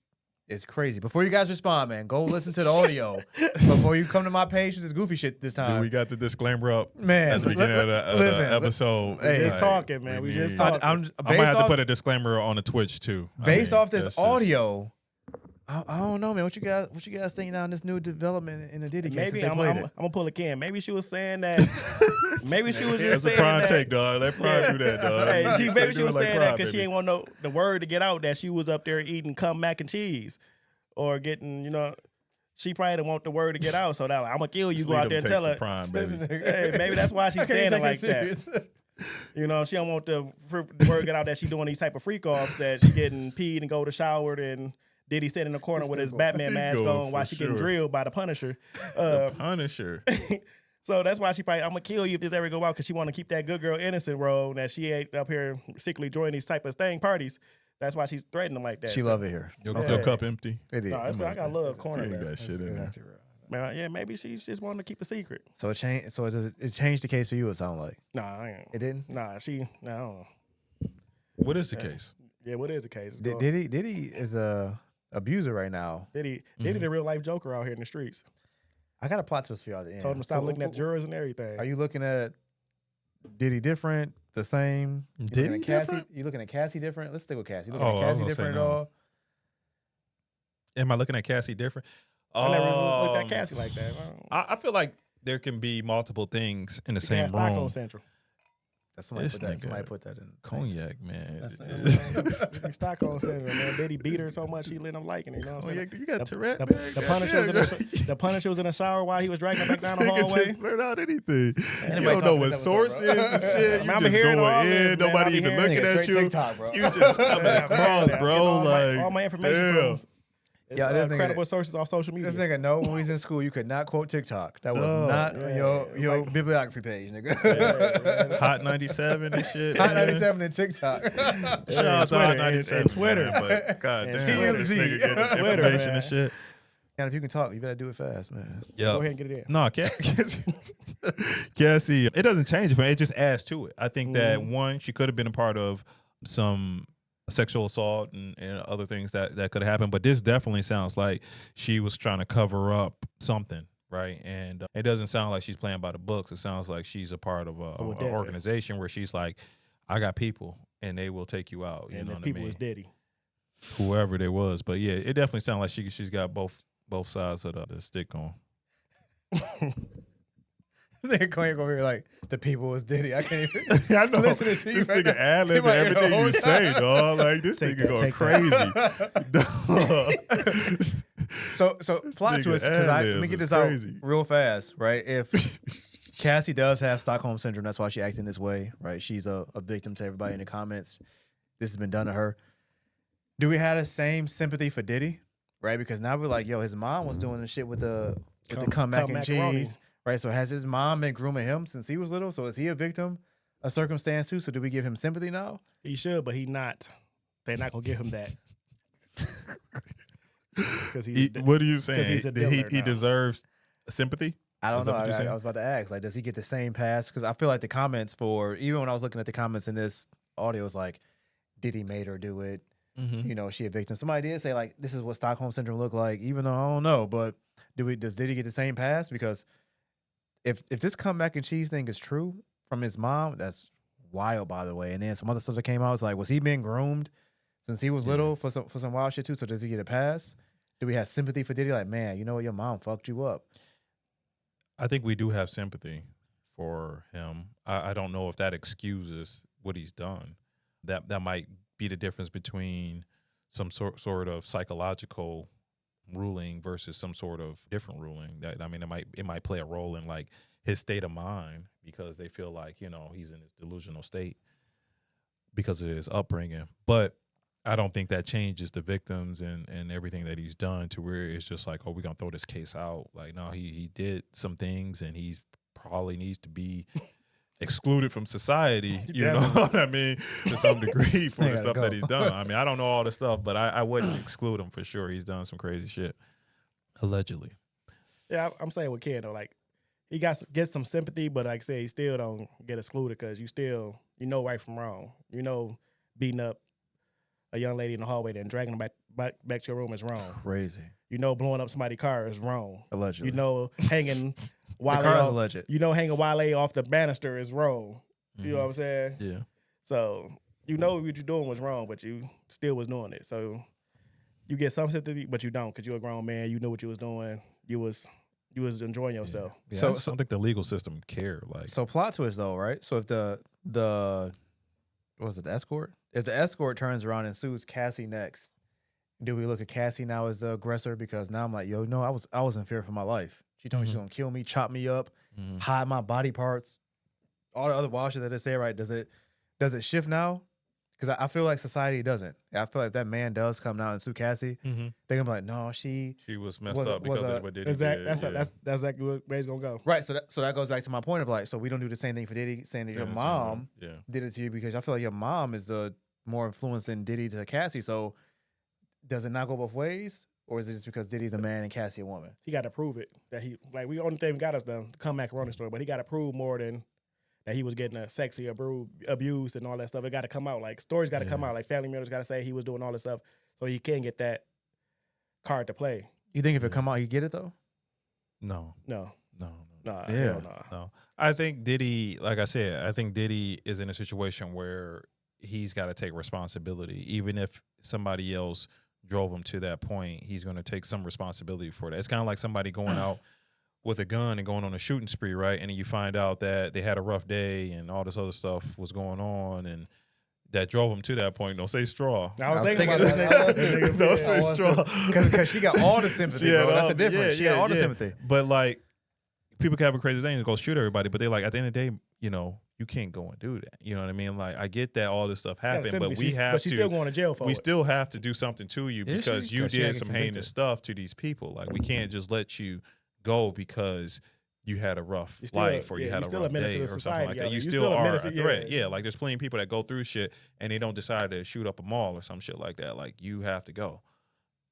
crazy. Before you guys respond, man, go listen to the audio before you come to my page with this goofy shit this time. Dude, we got the disclaimer up, man, at the beginning of the episode. Hey, just talking, man. We just talking. I might have to put a disclaimer on the Twitch too. Based off this audio, I don't know, man. What you guys think now in this new development in the Diddy case? Maybe I'm gonna pull a can. Maybe she was saying that. Maybe she was just saying a prime that. take, dog. Let Prime do that, dog. Hey, maybe she was saying that because she ain't want the word to get out that she was up there eating mac and cheese, or getting, she probably didn't want the word to get out. So that I'm gonna kill you. Go out there and tell her. Prime, baby. Hey, maybe that's why she's saying it like that. She don't want the word get out that she doing these type of freak offs, that she getting peed and go to shower, and Diddy sit in the corner with his Batman mask on while she getting drilled by the Punisher. Punisher. So that's why she probably, I'm gonna kill you if this ever go out, because she want to keep that good girl innocent role, that she ain't up here secretly joining these type of parties. That's why she's threatening them like that. She love it here. Your cup empty. It is. No, I got a little corner there. Got shit in there. Man, yeah, maybe she's just wanting to keep a secret. So it changed. So it changed the case for you. It sounds like. Nah, I ain't. It didn't. Nah, I don't know. What is the case? Yeah, what is the case? Diddy is a abuser right now. Diddy the real life Joker out here in the streets. I got a plot twist for y'all at the end. Told him to stop looking at jurors and everything. Are you looking at Diddy different, the same? Diddy different? You looking at Cassie different? Let's stick with Cassie. You looking at Cassie different at all? Am I looking at Cassie different? I never looked at Cassie like that. I feel like there can be multiple things in the same room. Stockholm Central. Somebody put that in. Cognac, man. Stockholm Central, man. Diddy beat her so much she let him liking it. You know what I'm saying? You got Tourette, man. The Punisher was in the shower while he was dragging her back down the hallway. Just blurt out anything. You don't know what source is and shit. You just going in. Nobody even looking at you. TikTok, bro. You just coming across, bro. All my information from credible sources off social media. This nigga know when he's in school you could not quote TikTok. That was not your bibliography page, nigga. Hot 97 and shit. Hot 97 and TikTok. Shout out to Hot 97 Twitter. But goddamn, TMZ. this nigga getting this Twitter, information man. and shit. And if you can talk, you better do it fast, man. Yep. Go ahead and get it in. No, Cassie, it doesn't change it, it just adds to it. I think that one, she could have been a part of some sexual assault and other things that could have happened, but this definitely sounds like she was trying to cover up something, right? And it doesn't sound like she's playing by the books. It sounds like she's a part of an organization where she's like, I got people and they will take you out. You know what I mean? People was Diddy. Whoever they was, but yeah, it definitely sounds like she's got both sides of the stick on. They're going over here like the people was Diddy. I can't even. I know listen to you this right nigga now. ad-libbing everything you say, dog. Like this nigga going crazy. So plot twist, because let me get this out real fast, right? If Cassie does have Stockholm Syndrome, that's why she acting this way, right? She's a victim to everybody in the comments. This has been done to her. Do we have the same sympathy for Diddy, right? Because now we're like, yo, his mom was doing the shit with the mac and cheese. Right, so has his mom been grooming him since he was little? So is he a victim of circumstance too? So do we give him sympathy now? He should, but he not. They're not gonna give him that. What are you saying? He now. deserves sympathy? I don't know. I was about to ask, like, does he get the same pass? Because I feel like the comments even when I was looking at the comments in this audio, it's like, Diddy made her do it. Mm-hmm. You know, she a victim. Somebody did say like, this is what Stockholm Syndrome looked like. Even though I don't know, but does Diddy get the same pass? Because if this come mac and cheese thing is true from his mom, that's wild, by the way. And then some other stuff that came out was like, was he being groomed since he was little for some wild shit too? So does he get a pass? Do we have sympathy for Diddy? Like, man, you know what? Your mom fucked you up. I think we do have sympathy for him. I don't know if that excuses what he's done. That might be the difference between some sort of psychological ruling versus some sort of different ruling. That, I mean, it might play a role in like his state of mind, because they feel like, you know, he's in this delusional state because of his upbringing. But I don't think that changes the victims and everything that he's done to where it's just like, oh, we're going to throw this case out. Like, no, he did some things, and he's probably needs to be excluded from society, you know what I mean, to some degree for the stuff that he's done. I mean, I don't know all the stuff, but I wouldn't exclude him for sure. He's done some crazy shit, allegedly. Yeah, I'm saying with Ken, though, like, he gets some sympathy, but like I said, he still don't get excluded because you know right from wrong. You know, beating up a young lady in the hallway and dragging her back to your room is wrong. Crazy. You know, blowing up somebody's car is wrong. Allegedly. You know, hanging Wale the car is off, alleged. You know, hanging Wale off the banister is wrong. Mm-hmm. You know what I'm saying? Yeah. So you know what you're doing was wrong, but you still was doing it. So you get some sympathy, but you don't, because you're a grown man. You knew what you was doing. You was enjoying yourself. Yeah, So I don't think the legal system care. Like, so plot twist though, right? So if the what was it, the escort? If the escort turns around and sues Cassie next, do we look at Cassie now as the aggressor? Because now I'm like, yo, no, I was in fear for my life. She told me she's gonna kill me, chop me up, hide my body parts, all the other wild shit that they say. Right? Does it shift now? Because I feel like society doesn't. I feel like if that man does come out and sue Cassie, they're gonna be like, no, she was messed up because of what Diddy did. That's exactly where it's gonna go. Right. So that goes back to my point of like, so we don't do the same thing for Diddy, saying that your mom Yeah. did it to you, because I feel like your mom is the more influence than Diddy to Cassie. So does it not go both ways, or is it just because Diddy's a man and Cassie a woman? He got to prove it that he we only thing got us the comeback running story, but he got to prove more than that he was getting sexually abused and all that stuff. It got to come out. Like, stories got to come out. Like, family members got to say he was doing all this stuff, so he can get that card to play. You think if it come out, he get it though? No. Yeah. No. I think Diddy, like I said, I think Diddy is in a situation where he's got to take responsibility. Even if somebody else drove him to that point, he's going to take some responsibility for that. It's kind of like somebody going out with a gun and going on a shooting spree, right? And then you find out that they had a rough day and all this other stuff was going on, and that drove them to that point. Don't say straw. I was thinking about that. Don't say straw. Because she got all the sympathy, bro. That's the difference. She got all the sympathy. But like, people can have a crazy thing and go shoot everybody, but they like, at the end of the day, you know, you can't go and do that. You know what I mean? Like, I get that all this stuff happened, but she's still going to jail for it. We still have to do something to you because you did some heinous convicted stuff to these people. Like, we can't just let you go because you had a rough life or you had a rough day or something like that. You still are a threat. Yeah, like there's plenty of people that go through shit and they don't decide to shoot up a mall or some shit like that. Like, you have to go.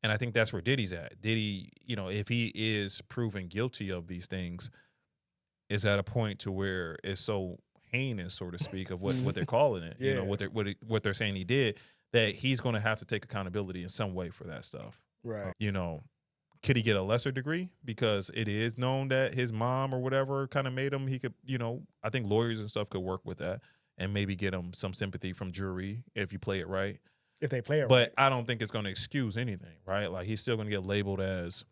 And I think that's where Diddy's at. Diddy, you know, if he is proven guilty of these things, is at a point to where it's so heinous, so to speak, of what they're calling it. You know, what they're saying he did, that he's going to have to take accountability in some way for that stuff. Right. You know, could he get a lesser degree because it is known that his mom or whatever kind of made him? He could, you know, I think lawyers and stuff could work with that and maybe get him some sympathy from jury if you play it right. If they play it right. But I don't think it's going to excuse anything, right? Like, he's still going to get labeled as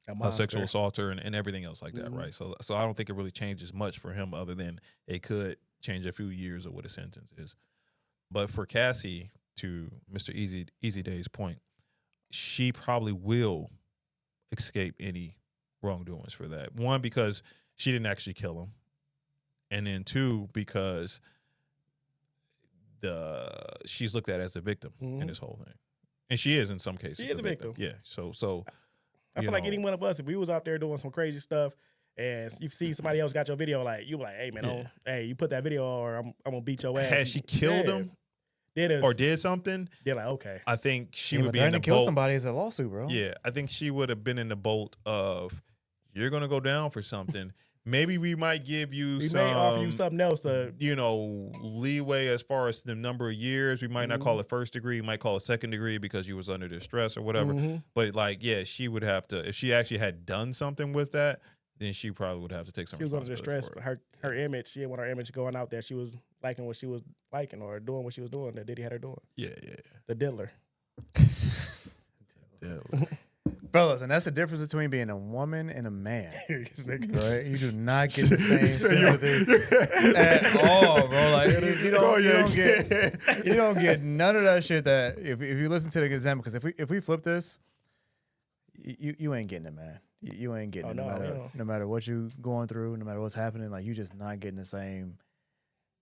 a sexual assaulter and everything else like that, right? So I don't think it really changes much for him, other than it could change a few years of what a sentence is. But for Cassie, to Mr. Easy Day's point, she probably will escape any wrongdoings for that. One, because she didn't actually kill him, and then two, because she's looked at as a victim in this whole thing, and she is in some cases. She is a victim. Yeah. So. I feel like any one of us, if we was out there doing some crazy stuff and you see somebody else got your video, like, you like, hey, man, hey, you put that video or I'm going to beat your ass. Had she killed him or did something, they're like, okay. I think she would be in the boat. Kill somebody is a lawsuit, bro. Yeah, I think she would have been in the boat of, you're going to go down for something. Maybe we might give you we may offer you something else to, you know, leeway as far as the number of years. We might not call it first degree. We might call it second degree because you was under distress or whatever. But like, yeah, she would have to, if she actually had done something with that, then she probably would have to take some She was under responsibility distress. for it. Her image, she didn't want her image going out there. She was liking what she was liking or doing what she was doing that Diddy had her doing. Yeah. The diddler. Fellas, and that's the difference between being a woman and a man. This nigga. Right? You do not get the same sympathy at all, bro. Like you don't get none of that shit that if you listen to the example, because if we flip this, you ain't getting it, man. You ain't getting it no matter what you going through, no matter what's happening. Like you just not getting the same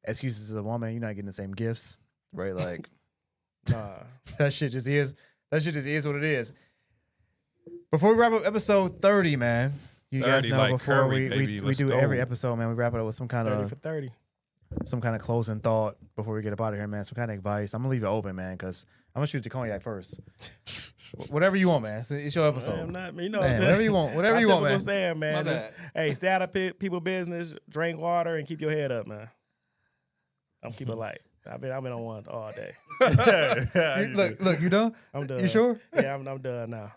excuses as a woman. You're not getting the same gifts, right? Like that shit just is. That shit just is what it is. Before we wrap up episode 30, man, you guys know like before Curry, we do every episode, man, we wrap it up with some kind 30 for 30. Some kind of closing thought before we get up out of here, man. Some kind of advice. I'm gonna leave it open, man, because I'm gonna shoot the cognac first. Whatever you want, man. It's your episode. I'm not, you know, man, whatever you want. Whatever you want, man. Saying, man. Just, hey, stay out of people business, drink water, and keep your head up, man. I'm keep it light. I've been on one all day. Look, you done? I'm done. You sure? Yeah, I'm done now.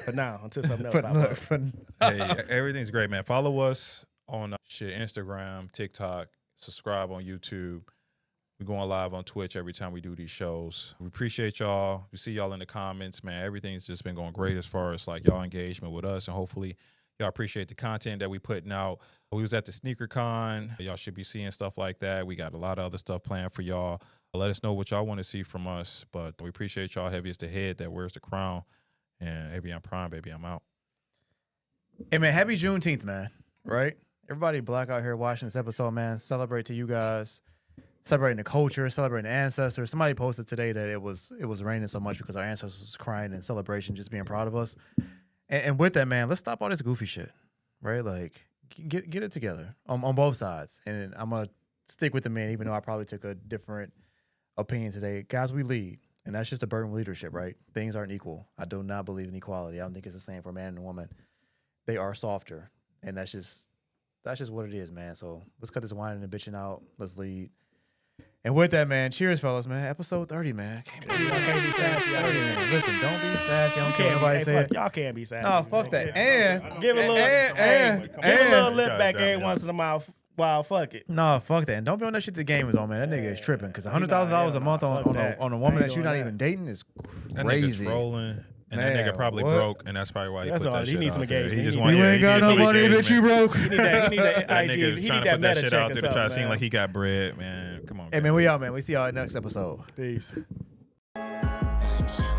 But now, until something else pops up. Hey, everything's great, man. Follow us on Instagram, TikTok. Subscribe on YouTube. We're going live on Twitch every time we do these shows. We appreciate y'all. We see y'all in the comments, man. Everything's just been going great as far as like y'all engagement with us, and hopefully y'all appreciate the content that we putting out. We was at the Sneaker Con. Y'all should be seeing stuff like that. We got a lot of other stuff planned for y'all. Let us know what y'all want to see from us. But we appreciate y'all. Heavy as the head that wears the crown. And baby, I'm Prime. Baby, I'm out. Hey, man, happy Juneteenth, man. Right? Everybody black out here watching this episode, man. Celebrate to you guys. Celebrating the culture, celebrating the ancestors. Somebody posted today that it was raining so much because our ancestors was crying in celebration, just being proud of us. And with that, man, let's stop all this goofy shit, right? Like, get it together on both sides. And I'm going to stick with the man, even though I probably took a different opinion today. Guys, we lead, and that's just a burden of leadership, right? Things aren't equal. I do not believe in equality. I don't think it's the same for a man and a woman. They are softer, and that's just what it is, man. So let's cut this whining and bitching out. Let's lead. And with that, man, cheers, fellas, man. Episode 30, man. Can't be sassy. Listen, don't be sassy. I don't care what anybody say. Y'all can't be sassy. No, fuck that. And give a little lip back every once in a while. Wow, fuck it. No, fuck that. And don't be on that shit the game is on, man. That nigga is tripping. Because $100,000 a month on a woman that you're not even dating is crazy. That nigga's rolling. And man, that nigga probably broke, and that's probably why he put that shit needs some out there. engagement. He just you ain't got no money, bitch, you broke. He need that that IG. nigga's He trying need to put that shit out meta there to try to check seem like he got bread, man. Come on, Hey, man, we out, man. We see y'all next episode. Peace. Time show.